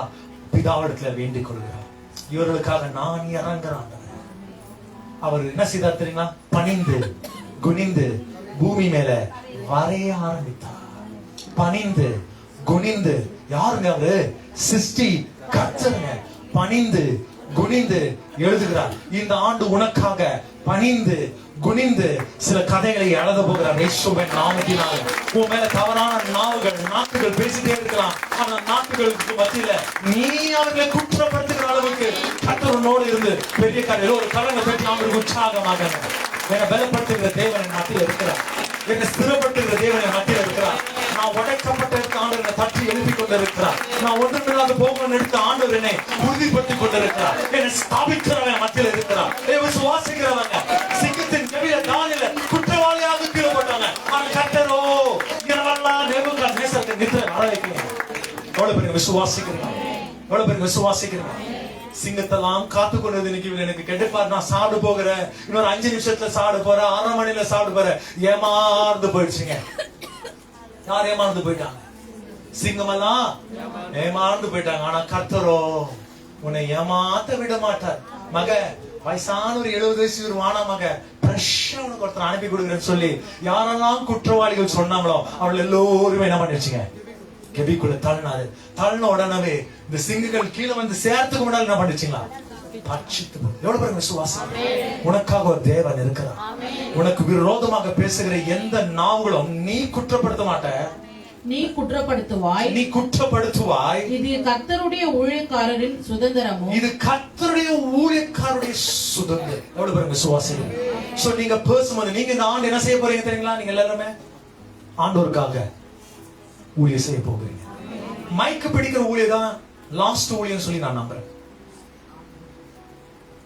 பிதாவிடத்துல வேண்டிக் கொள்கிறார். இவர்களுக்காக நான் இறங்குறாங்க. அவர் என்ன செய்தார் தெரியுமா? பணிந்து குனிந்து பூமி மேல வரைய ஆரம்பித்தார். பணிந்து குனிந்து யாருங்க அவரு? சிருஷ்டி கர்த்தருங்க. பணிந்து குனிந்து எழுதுகிறார். இந்த ஆண்டு உனக்காக பணிந்து குனிந்து சில கதைகளை எழுத போகிறார். இயேசுவின் நாமத்தினால உன் மேல தவறான நாக்குகள் பேசிட்டே இருக்கலாம். ஆனா நாக்குகளுக்கு மத்தியில நீ அவர்களை குற்றப்படுத்துகிற அளவுக்கு கர்த்தர் உன்னோடு இருந்து பெரிய காரியம் ஒரு கலங்க பெற்று அவங்களுக்கு உற்சாகமாக என்னை பலப்படுத்துகிற தேவன் மத்தியில் இருக்கிறார். என்னை ஸ்திரப்படுத்துகிற தேவன் மத்தியில் இருக்கிறார். நான் உடைக்கப்பட்ட ஆண்டவர் என்னை தட்டி எழுப்பி கொண்டிருக்கிறார். நான் ஒன்றுமில்லாத போகணும்னு எடுத்த ஆண்டவர் என்னை உறுதிப்படுத்திக் கொண்டிருக்கிறார். என்னை ஸ்தாபிக்கிறவன் மத்தியில் இருக்கிறார். விசுவாசிக்கிறவங்க சிங்கத்தின் கவியில தானில குற்றவாளியாக கீழே போட்டாங்க. ஆனா கர்த்தரோ இரவெல்லாம் நேபுகாத்நேசருக்கு நித்திரை வர வைக்கிறீங்க. எவ்வளவு பேர் விசுவாசிக்கிறீங்க? எவ்வளவு பேர் விசுவாசிக்கிறீங்க? சிங்கத்தெல்லாம் காத்து கொண்டது இன்னைக்கு எனக்கு கெடுப்பார். நான் சாப்பிட போகிறேன், இன்னொரு 5 நிமிஷத்துல சாப்பிட போறேன், 1/2 மணில சாப்பிட போறேன். ஏமாந்து போயிடுச்சுங்க. யார் ஏமாந்து போயிட்டாங்க? சிங்கமெல்லாம் ஏமாந்து போயிட்டாங்க. ஆனா கர்த்தரோ உன்னை ஏமாத்த விட மாட்டார். மக வயசான ஒரு 70 வயசு ஒரு வானா மக பிரஷா உனக்கு ஒருத்தர் அனுப்பி கொடுக்குறேன்னு சொல்லி யாரெல்லாம் குற்றவாளிகள் சொன்னாங்களோ அவள் எல்லோருமே என்ன பண்ணிருச்சுங்க? கெபிக்குள்ள தள்ளினாரு. தள்ளின உடனே இந்த சிங்குகள் கீழே வந்து சேர்த்துக்கு முன்னாடி என்ன பண்ணிச்சுங்களா? பட்சித்து போகும். எவ்வளவு பேர் விசுவாசம்? உனக்காக ஒரு தேவன் இருக்கிறார். உனக்கு விரோதமாக பேசுகிற எந்த நாவுகளும் நீ குற்றப்படுத்த மாட்ட, நீ குற்றப்படுத்துவாய். நீ குற்றப்படுத்துவாய். இது கர்த்தருடைய ஊழியக்காரரின் சுதந்திரமும், இது கர்த்தருடைய ஊழியக்காரருடைய சுதந்திரம். எவ்வளவு பேர் விசுவாசிகள்? சோ நீங்க பேசும்போது நீங்க இந்த ஆண்டு என்ன செய்ய போறீங்க தெரியுங்களா? நீங்க எல்லாருமே ஆண்டவருக்காக ஊழியம் செய்ய போகிறீங்க. மைக்கு பிடிக்கிற ஊழியம் தான் லாஸ்ட் ஊழியம் சொல்லி நான் நம்புறேன்.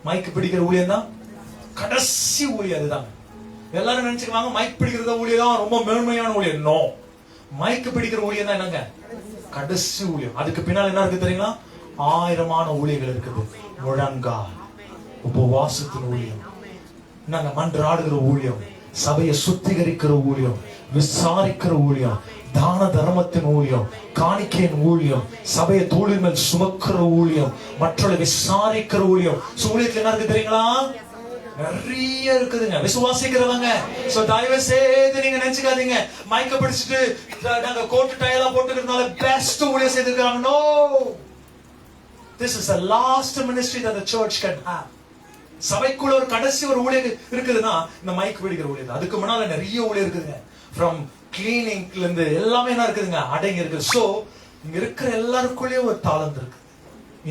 மைக்கு பிடிக்கிற ஊழியம் தான் கடைசி ஊழியம். அதுதான் எல்லாரும் நினைச்சுக்குவாங்க மைக் பிடிக்கிறத ஊழியம் தான் ரொம்ப மேன்மையான ஊழியம். நோ, மைக்கு பிடிக்கிற ஊழியம் தான் என்னங்க கடைசி ஊழியம். அதுக்கு பின்னால் என்ன இருக்கு தெரியுங்களா? 1000 ஊழியர்கள் இருக்குது. முழங்கால் உபவாசத்தின் ஊழியம், நாங்க மன்றாடுகிற ஊழியம், சபையை சுத்திகரிக்கிற ஊழியம், விசாரிக்கிற ஊழியம், தான தர்மத்தின் ஊழியம், காணிக்கையின் ஊழியம், சபையை தோளின் மேல் சுமக்கிற ஊழியம், மற்றவர்களை விசாரிக்கிற ஊழியம். ஊழியத்துல என்ன இருக்கு தெரியுங்களா? நிறைய இருக்குதுங்க விசுவாசிக்கிறவங்க. சோ தயவு செய்து நீங்க நினைச்சுக்காதீங்க மைக்க பிடிச்சிட்டு நாங்க கோட்டு டயலா போட்டுக்கிறதுனால பெஸ்ட் ஊழியம் செய்திருக்காங்க. No, this is the last ministry that the church can have. சபைக்குள்ள ஒரு கடைசி ஒரு ஊழியம் இருக்குதுன்னா இந்த மைக் பிடிக்கிற ஊழியம். அதுக்கு முன்னால நிறைய ஊழியம் இருக்குதுங்க. from கிளீனிங்ல இருந்து எல்லாமே என்ன இருக்குதுங்க அடங்கி இருக்கு. சோ இங்க இருக்கிற எல்லாருக்குள்ளேயும் ஒரு தாளந்து இருக்கு.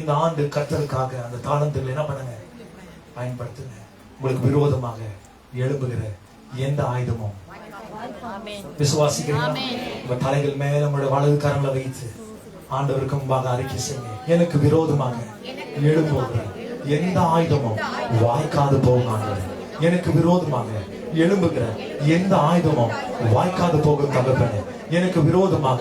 இந்த ஆண்டு கர்த்தருக்காக அந்த தாளந்துகளை என்ன பண்ணுங்க, பயன்படுத்துங்க. உங்களுக்கு விரோதமாக எழும்புகிற எந்த ஆயுதமும் விசுவாசிக்கிறீங்க. உங்க தலைகள் மேல உங்களுடைய வலது கரங்களை வைத்து ஆண்டவருக்கு முன்பாக அறிக்கை செய்யுங்க. எனக்கு விரோதமாக எழும்புகிற எந்த ஆயுதமும் வாய்க்காது போகும் ஆண்டவரே. எனக்கு விரோதமாக எழும்புகிற எந்த ஆயுதமும் வாய்க்காது போகும் தகப்பனே. எனக்கு விரோதமாக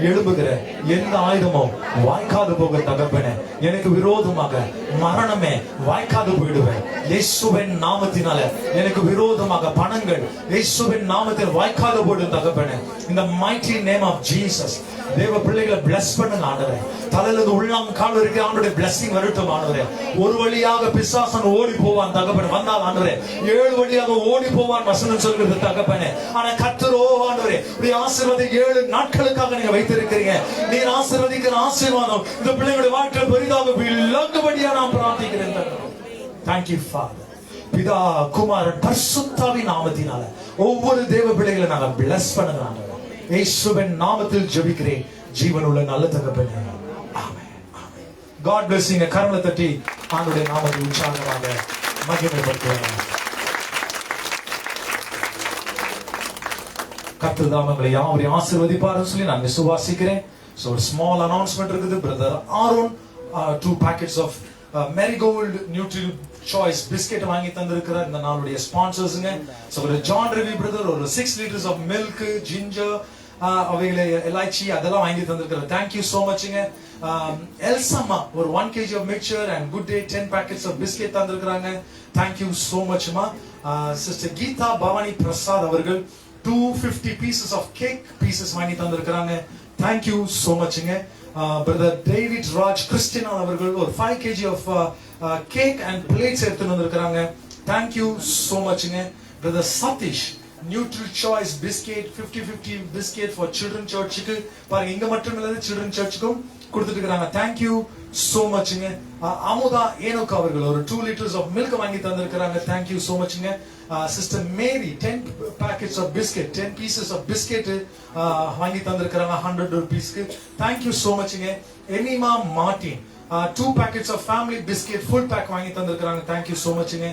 எழும்புகிற எந்த ஆயுதமும் வாய்க்காது போக தகப்பனே. எனக்கு விரோதமாக மரணமே வாய்க்காது போயிடுவேன் இயேசுவின் நாமத்தினால. எனக்கு விரோதமாக பணங்கள் இயேசுவின் நாமத்தில் வாய்க்காது போயிடும் தகப்பனே. In the mighty name of Jesus. தேவ பிள்ளைகளை பிளஸ் பண்ணுங்க ஆண்டவரே. தலையிலிருந்து உள்ளாம் கால் வரைக்கும் ஆண்டவருடைய blessing வரட்டும் ஆண்டவரே. ஒரு வழியாக பிசாசன் ஓடி போவான் தகப்பனே, வந்தால் ஆண்டவரே 7 வழியாக ஓடி போவான் வசனம் சொல்கிறது தகப்பனே. ஆனா கர்த்தரோ ஆண்டவரே உடைய ஆசீர்வாதம் 7 நாட்களுக்காக நீங்க வைத்திருக்கிறீங்க. நீர் ஆசீர்வதிக்கிற ஆசீர்வாதம் இந்த பிள்ளைகளுடைய வாழ்க்கை பெரிதாக விளங்கும்படியா நான் பிரார்த்திக்கிறேன். Thank you Father. பிதா குமாரன் பரிசுத்தாவின் நாமத்தினால ஒவ்வொரு தேவ பிள்ளைகளை நாங்க பிளஸ் பண்ணுங்க ஆண்டவரே. இயேசுவின் நாமத்தில் ஜெபிக்கிறேன் ஜீவனுள்ள நல்ல தகப்பனே. ஆமென். ஆமென். God bless you. கரங்களை தட்டி ஆண்டவருடைய நாமத்தை உற்சாகமாக மகிமைப்படுத்துவோம். கர்த்தர் தாமங்களை யாவரையும் ஆசீர்வதிப்பார்னு சொல்லி நான் விசுவாசிக்கிறேன். So ஒரு small announcement இருக்குது. Brother Aaron 2 packets of Marigold Nutri Choice biscuit வாங்கி தந்திருக்கிறார். இந்த நாளுடைய ஸ்பான்சர்ஸ்ங்க. So ஒரு John Revy brother ஒரு 6 liters of milk, ginger, அவைகளை எலாய்ச்சி அதெல்லாம் வாங்கி தந்திருக்கிறார். Thank you so muchங்க. எல்சம்மா ஒரு 1 kg of mixture and Good Day 10 packets of biscuit தந்திருக்கிறாங்க. Thank you so muchமா. Sister Geeta Bhavani Prasad அவர்கள் 250 pieces of cake pieces வாங்கி தந்திருக்கிறாங்க. Thank you so muchங்க. Brother David Raj Christina அவர்கள் ஒரு 5 kg of cake and plates எடுத்து வந்திருக்காங்க. Thank you so muchங்க. Brother Satish Nutri Choice biscuit 50-50 biscuit for children churchக்கு பாருங்க, இங்க மட்டும் இல்ல children churchக்கும் கொடுத்துட்டு இருக்காங்க. Thank you so muchங்க. அமுதா ஏனோக் அவர்கள் ஒரு 2 liters of milk வாங்கி தந்திருக்காங்க. Thank you so muchங்க. Sister Mary 10 packets of biscuit 10 pieces of biscuit வாங்கி தந்திருக்காங்க 100 rupeesக்கு. Thank you so muchங்க. Enima Martin 2 packets of family biscuit full pack வாங்கி தந்திருக்காங்க. Thank you so muchங்க.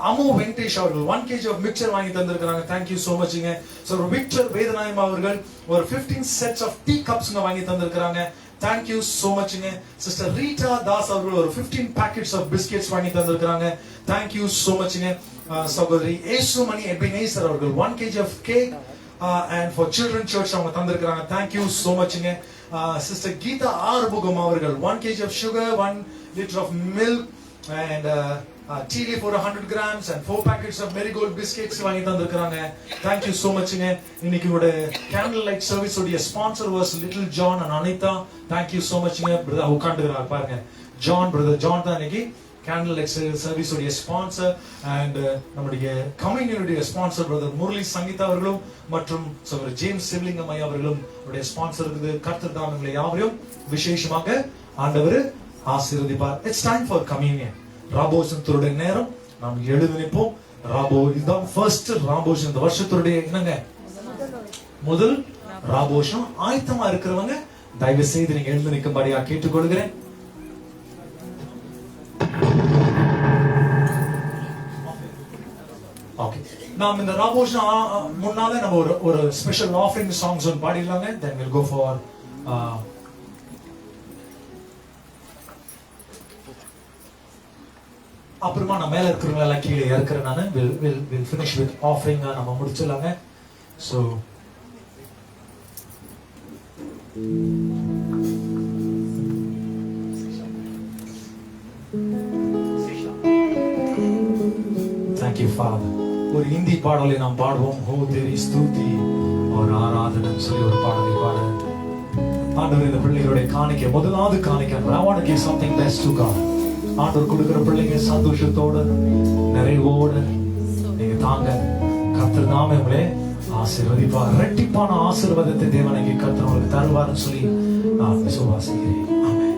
அமு வெங்கடேஷ் அவர்கள் 1 kg of mixture வாங்கி தந்திருக்காங்க. Thank you so muchங்க. So Victor Vedanayagam அவர்கள் ஒரு 15 sets of tea cups வாங்கி தந்திருக்காங்க. Thank you so muchங்க. Sister Rita Das அவர்கள் ஒரு 15 packets of biscuits வாங்கி தந்திருக்காங்க. Thank you so muchங்க. சகோதரி ஏசுமணி எபினேசர் அவர்கள் 1 kg of cake and for children church அவங்க தந்திருக்காங்க. Thank you so muchங்க. Sister Geeta Arubugam அவர்கள் 1 kg of sugar, 1 liter of milk and tea leaf for 100 grams and 4 packets of Marigold biscuits வாங்கி தந்திருக்காங்க. Thank you so muchங்க. இன்னைக்கு உடைய candle light service உடைய sponsor was Little John and Anita. Thank you so muchங்க. Brother உட்கார்ந்துறாங்க பாருங்க. Brother John தான் இன்னைக்கு candle light service உடைய sponsor and நம்முடைய community sponsor brother Murli Sangita அவர்களும் மற்றும் சகோதரர் ஜேம்ஸ் சிவ்லிங்கம் ஐயா அவர்களும் உடைய sponsor இருக்குது. கர்த்தர் தாமே உங்களை யாவரையும் விசேஷமாக ஆண்டவர் ஆசீர்வதிப்பார். It's time for communion. ராபோஷனத்துடைய நேரம். நாம் எழுந்து நிற்போம். ராபோ இதுதான் ஃபர்ஸ்ட் ராபோஷன். இந்த வருஷத்துடைய என்னங்க முதல் ராபோஷம். ஆயத்தமா இருக்கிறவங்க தயவு செய்து நீங்க எழுந்து நிற்கும்படியா கேட்டுக்கொள்கிறேன். ஓகே, நாம் இந்த ராபோஷம் முன்னால நம்ம ஒரு ஸ்பெஷல் ஆஃபரிங் சாங்ஸ் ஒன்று பாடிடலாங்க. then we'll go for அப்புறமா நான் மேல இருக்கிறவங்க எல்லாம் கீழே இறக்குறேன். நான் will finish with offering. நம்ம முடிச்சிடலாங்க. So thank you Father. ஒரு இந்தி பாடலை நாம் பாடுவோம். ஹோ தேரி ஸ்துதி और ஆராதனை சொல்லி ஒரு பாடலை பாட ஆண்டவர் இந்த பிள்ளைகளுடைய காணிக்கை முதலாவது காணிக்கை. I want to give something best to God. ஆண்டவர் கொடுக்கிற பிள்ளைங்க சந்தோஷத்தோட நிறைவோட நீங்க தாங்க. கர்த்தர் நாமே உங்களே ஆசீர்வதிப்பார். இரட்டிப்பான ஆசீர்வாதத்தை தேவன் இங்கே கர்த்தர் உங்களுக்கு தருவார்னு சொல்லி நான் விசுவாசிக்கிறேன். ஆமென்.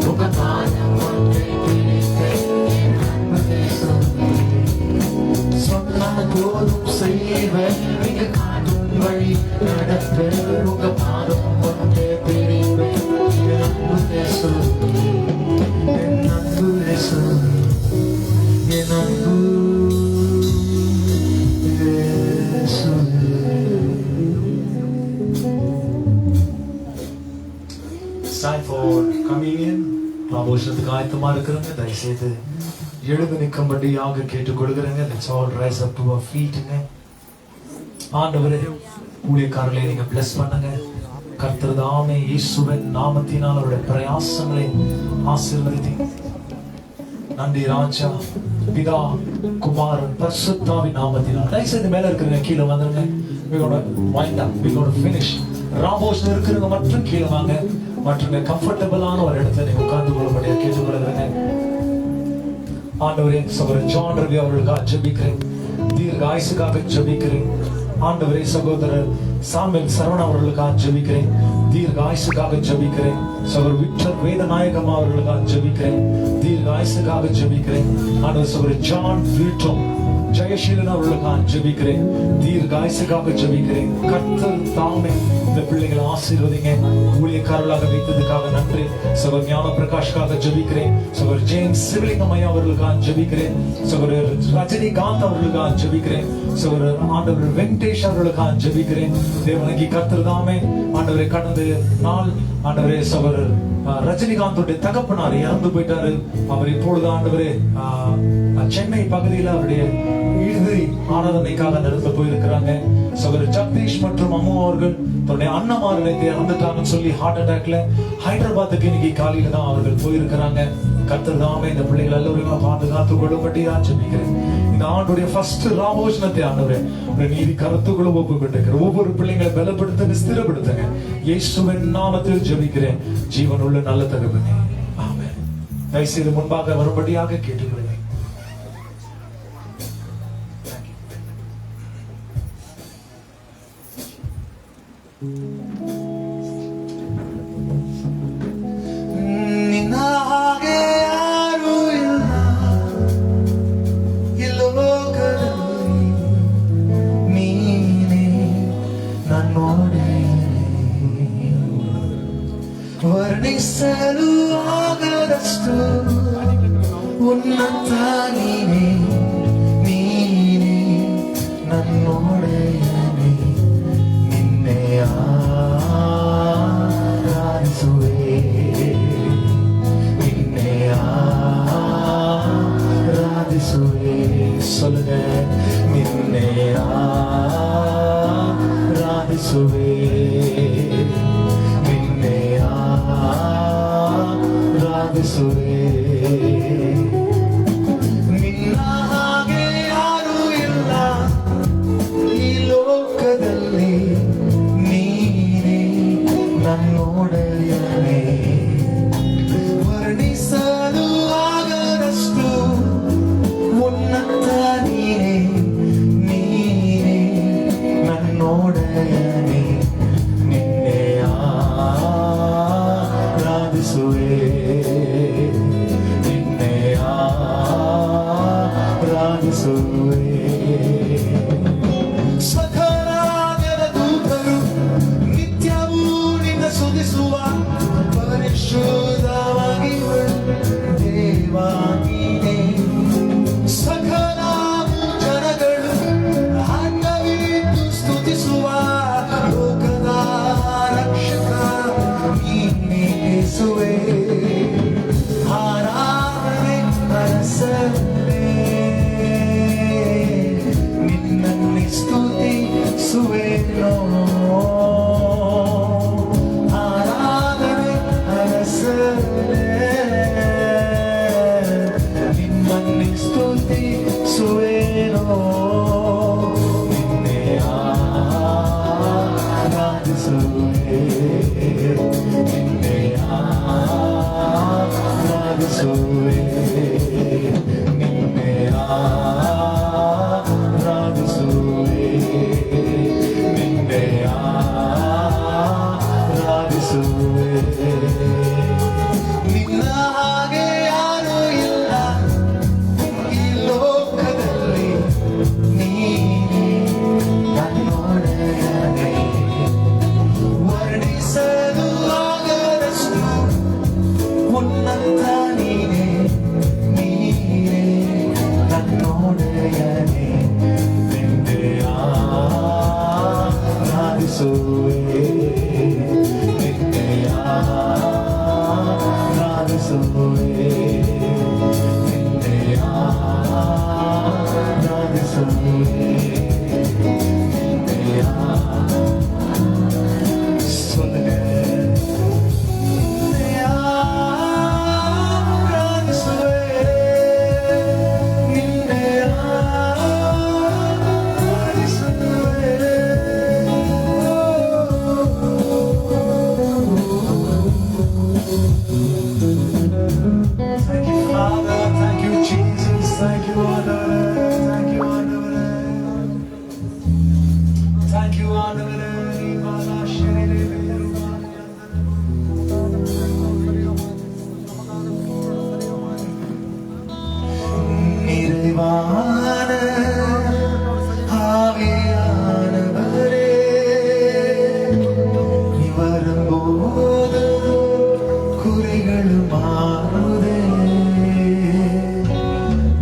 உங்க பாதம் ஒன்றை பிடிப்பேன். சொன்னால் போதும் செய்வேன், நீங்க காட்டும் வழி நடப்பேன். உங்க பாதம் ஒன்றை பிடிப்பேன். என் அன்பு இயேசு, என் அன்பு இயேசு, என் அன்பு இயேசு. It's time for communion. ஆபோஷத்துக்கு ஆயத்தமா இருக்கிறவங்க தயவுசெய்து எழுந்து நிற்கும்படியாக கேட்டுக் கொடுக்குறேங்க. Let's all rise up to our feet. ஆண்டவரே, ஊழியக்காரர்களை நீங்க bless பண்ணுங்க. கர்த்தர் தாமே இயேசுவின் நாமத்தினால் அவருடைய பிரயாசங்களை ஆசீர்வதித்து. நன்றி ராஜா, பிதா, குமாரன், பரிசுத்தாவின் நாமத்தினால். தயவுசெய்து மேல இருக்கிறவங்க கீழே வந்துருங்க. We're gonna wind up. We're gonna finish. ராபோஸ்ல இருக்கிறவங்க மட்டும் கீழே வாங்க. மற்றவங்க கம்ஃபர்டபுளான ஒரு இடத்துல நீங்க உட்கார்ந்து கொள்ளும்படியா கேட்டுக்கொள்கிறேங்க. ஆண்டவரே, சகோதரர் ஜான் ரவி அவர்களுக்காக ஜெபிக்கிறேன். தீர்க்க ஆயுசுக்காக ஜெபிக்கிறேன். ஆண்டவரே, சகோதரர் சாமுவேல் சரவணன் அவர்களுக்காக ஜெபிக்கிறேன். தீர்க்க ஆயுசுக்காக ஜெபிக்கிறேன். சகோதரர் விக்டர் வேதநாயகம் அவர்களுக்காக ஜெபிக்கிறேன். தீர்க்க ஆயுசுக்காக ஜெபிக்கிறேன். ஆண்டவர், சகோதரர் ஜான் வில்டோ ஜெயசீலன் அவர்களுக்காக ஜெபிக்கிறேன். தீர்க்க ஆயுசுக்காக ஜெபிக்கிறேன். கர்த்தர் தாமே இந்த பிள்ளைகளை ஆசீர்வதிங்க. ஊழியக்காரர்களாக வைத்ததுக்காக நன்றி. சகோதரர் ஞான பிரகாஷ்காக ஜெபிக்கிறேன். சகோதரர் ஜேம்ஸ் சிவலிங்கம் ஐயா அவர்களுக்காக ஜெபிக்கிறேன். சகோதரர் ரஜினிகாந்த் அவர்களுக்காக ஜெபிக்கிறேன். சகோதரர் ஆண்டவர் வெங்கடேஷ் அவர்களுக்காக ஜெபிக்கிறேன். தேவனுக்கு கர்த்தர் தாமே ஆண்டவரை கடந்த நாள் ஆண்டவரே சகோதரர் ரஜினிகாந்தோடைய தகப்பனார் இறந்து போயிட்டாரு. அவர் இப்பொழுது ஆண்டவரே சென்னை பகுதியில் அவருடைய இறுதி ஆராதனைக்காக நடத்த போயிருக்கிறாங்க. சகோதரர் ஜெகதீஷ் மற்றும் அம்மா அவர்கள் தன்னுடைய அண்ணமார்களை இறந்துட்டாங்கன்னு சொல்லி ஹார்ட் அட்டாக்ல ஹைதராபாத்துக்கு இன்னைக்கு காலையில தான் அவர்கள் போயிருக்கிறாங்க. கர்த்தர் தாமே இந்த பிள்ளைகள் எல்லோரையும் பாதுகாத்து கொள்ளும்படியா ஜெபிக்கிறேன். இந்த ஆண்டுடைய ஃபர்ஸ்ட் ராமோஷனத்தை ஆண்டவரே ஒரு நீதி கருத்துக்களை ஒப்புக்கொண்டிருக்கிற ஒவ்வொரு பிள்ளைங்களை பலப்படுத்துங்க, ஸ்திரப்படுத்துங்க. இயேசுவின் நாமத்தில் ஜெபிக்கிறேன் ஜீவனுள்ள நல்ல தகவனே, ஆமென். தயவுசெய்து முன்பாக வரும்படியாக கேட்டுக்கிறேன். ನಿನಗೆ ಯಾರು ಇಲ್ಲ ಈ ಲೋಕದಲ್ಲಿ, ನೀನೇ ನನ್ನೊಡೆಯ. ವರ್ಣಿಸಲು ಆಗದಷ್ಟು ಉನ್ನತ ನೀನೇ, ನೀನೇ ನನ್ನೊಡೆಯನೇ. ನಿನ್ನೆ ಆರಾಧಿಸುವೆ, ನಿನ್ನೆ ಆರಾಧಿಸುವೆ. சொல்லுங்க, ನಿನ್ನೆ ಆರಾಧಿಸುವೆ, ನಿನ್ನೆ ಆರಾಧಿಸುವೆ. ನಿನ್ನ ಹಾಗೆ ಯಾರು ಇಲ್ಲ ಈ ಲೋಕದಲ್ಲಿ, ನೀನೇ ನನ್ನೊಡೆಯನೇ. ವರ್ಣಿಸಲು ಆಗದಷ್ಟು ಉನ್ನತ ನೀನೇ, ನೀನೇ ನನ್ನೊಡೆಯನೇ. ನಿನ್ನೆ ಆರಾಧಿಸುವೆ, ನಿನ್ನೆ ಆರಾಧಿಸುವೆ. ಸಖರಾಗದ ದೂತರು ನಿತ್ಯವೂ ನಿನ್ನ ಸ್ತುತಿಸುವ ಪರಿಶುದ್ಧವಾಗಿ ದೇವಾ ನೀನೇ. ಸಕಲ ಜನಗಳು ಅಂಗವಿಟ್ಟು ಸ್ತುತಿಸುವ ಲೋಕದ ರಕ್ಷಕ ನೀನೇ ಯೇಸುವೇ. ಆರಾಧನೆ ಅರಸನೇ, ನಿನ್ನನ್ನೇ ಸ್ತುತಿಸುವೆನೋ. ಆರಾಧನೆ ಅರಸನೇ, ನಿನ್ನನ್ನೇ ಸ್ತುತಿಸುವೆನೋ. ನಿನ್ನೆ ಆರಾಧಿಸುವೆ, ನಿನ್ನೆ ಆರಾಧಿಸುವೆ, ನಿನ್ನೆ ಆರಾಧಿಸುವೆ, ನಿನ್ನೆ ಆರಾಧಿಸುವೆ. ಪ್ರಾರ್ಥಿಸುವೆ. ನಿನ್ನ ಹಾಗೆ ಯಾರೂ ಇಲ್ಲ ಈ ಲೋಕದಲ್ಲಿ, ನೀನೇ ನನ್ನೊಡೆಯನೇ. ವರ್ಣಿಸಲು ಆಗದಷ್ಟು ಉನ್ನತ ನೀನೇ, ನೀನೇ ನನ್ನೊಡೆಯನೇ. ನಿನ್ನೆ ಆರಾಧಿಸುವೆ, ನಿನ್ನೆ ಆರಾಧಿಸುವೆ, ನಿನ್ನೆ ಆರಾಧಿಸುವೆ, ನಿನ್ನೆ சொல்லுங்க. நின்னை ஆராதிசுவே, நின்னை ஆராதிசுவே. Thank you, Father. Thank you, Jesus. Thank you, ஆண்டவரே. Thank you, ஆண்டவரே. Thank you, ஆண்டவரே. இவாலா ஷெரிலே நிறைவான ஆவியானவரே, நீ வரும்போது குறைகள் மாறுதே.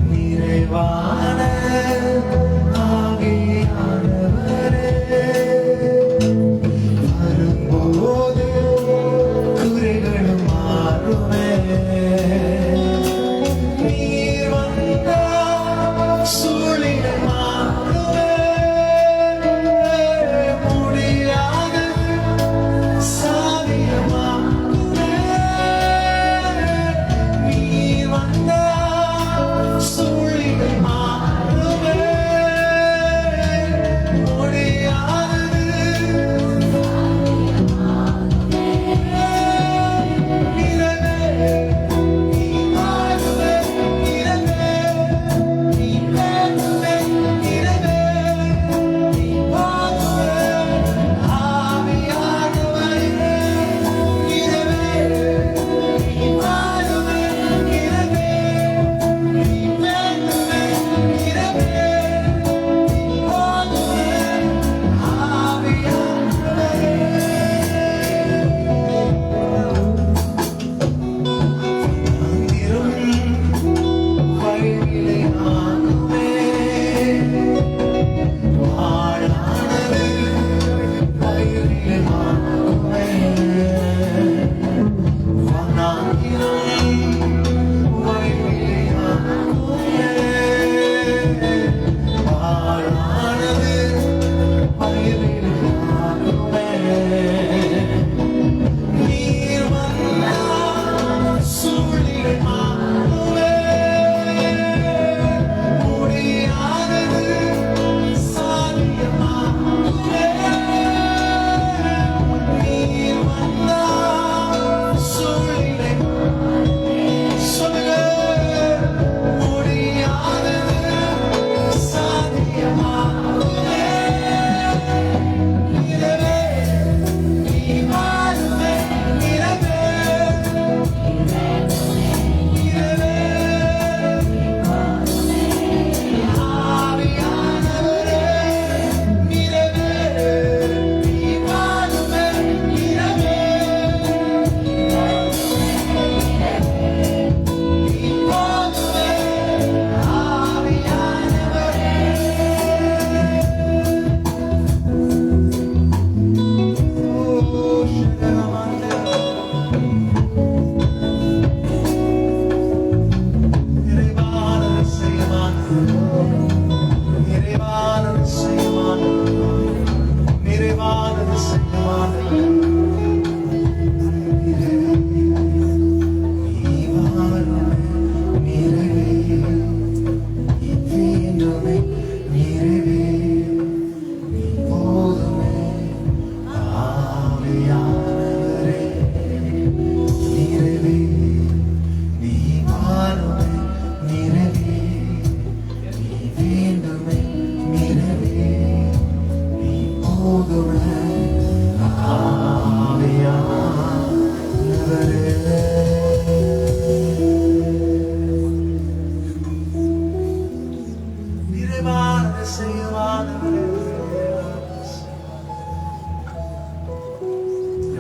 நிறைவான ஆவியானவரே, வரும்போது குறைகள் மாறுமே. நீர் வந்தால் சூழ்நிலை மாறுமே. முடியாதது சாத்தியமாகுமே. நீர் வந்தால் சூழ்நிலை மாறுமே. முடியாதது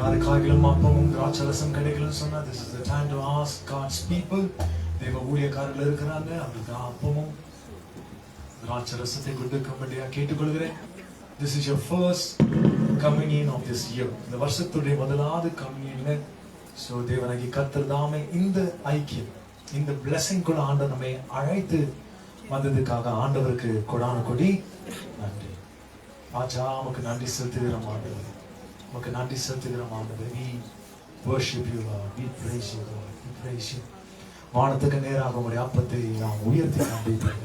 யாருக்காகிலும் அப்பமும் திராட்சரசம் கிடைக்கலன்னு சொன்னா this is the time to ask God's people. தேவ ஊழியக்காரர்கள் இருக்கிறாங்க, அவங்களுக்கு அப்பமும் திராட்சரசத்தை கொடுக்கும்படியா கேட்டுக்கொள்கிறேன். This is your first communion of this year. இந்த வருஷத்துடைய முதலாவது கம்யூனியன். சோ தேவனாகி கர்த்தர் தாமே இந்த ஐக்கியம், இந்த blessing குள்ள ஆண்டவர் நம்மை அழைத்து வந்ததுக்காக ஆண்டவருக்கு கொடான கொடி நன்றி. ராஜா உமக்கு நன்றி செலுத்துகிறோம் ஆண்டவரே, உமக்கு நன்றி செலுத்துகிறோம் ஆண்டவரே. We worship you Lord, we praise you Lord, we praise you. வானத்துக்கு நேராக உம்முடைய அப்பத்தை நாம் உயர்த்தி காண்பிப்போம்.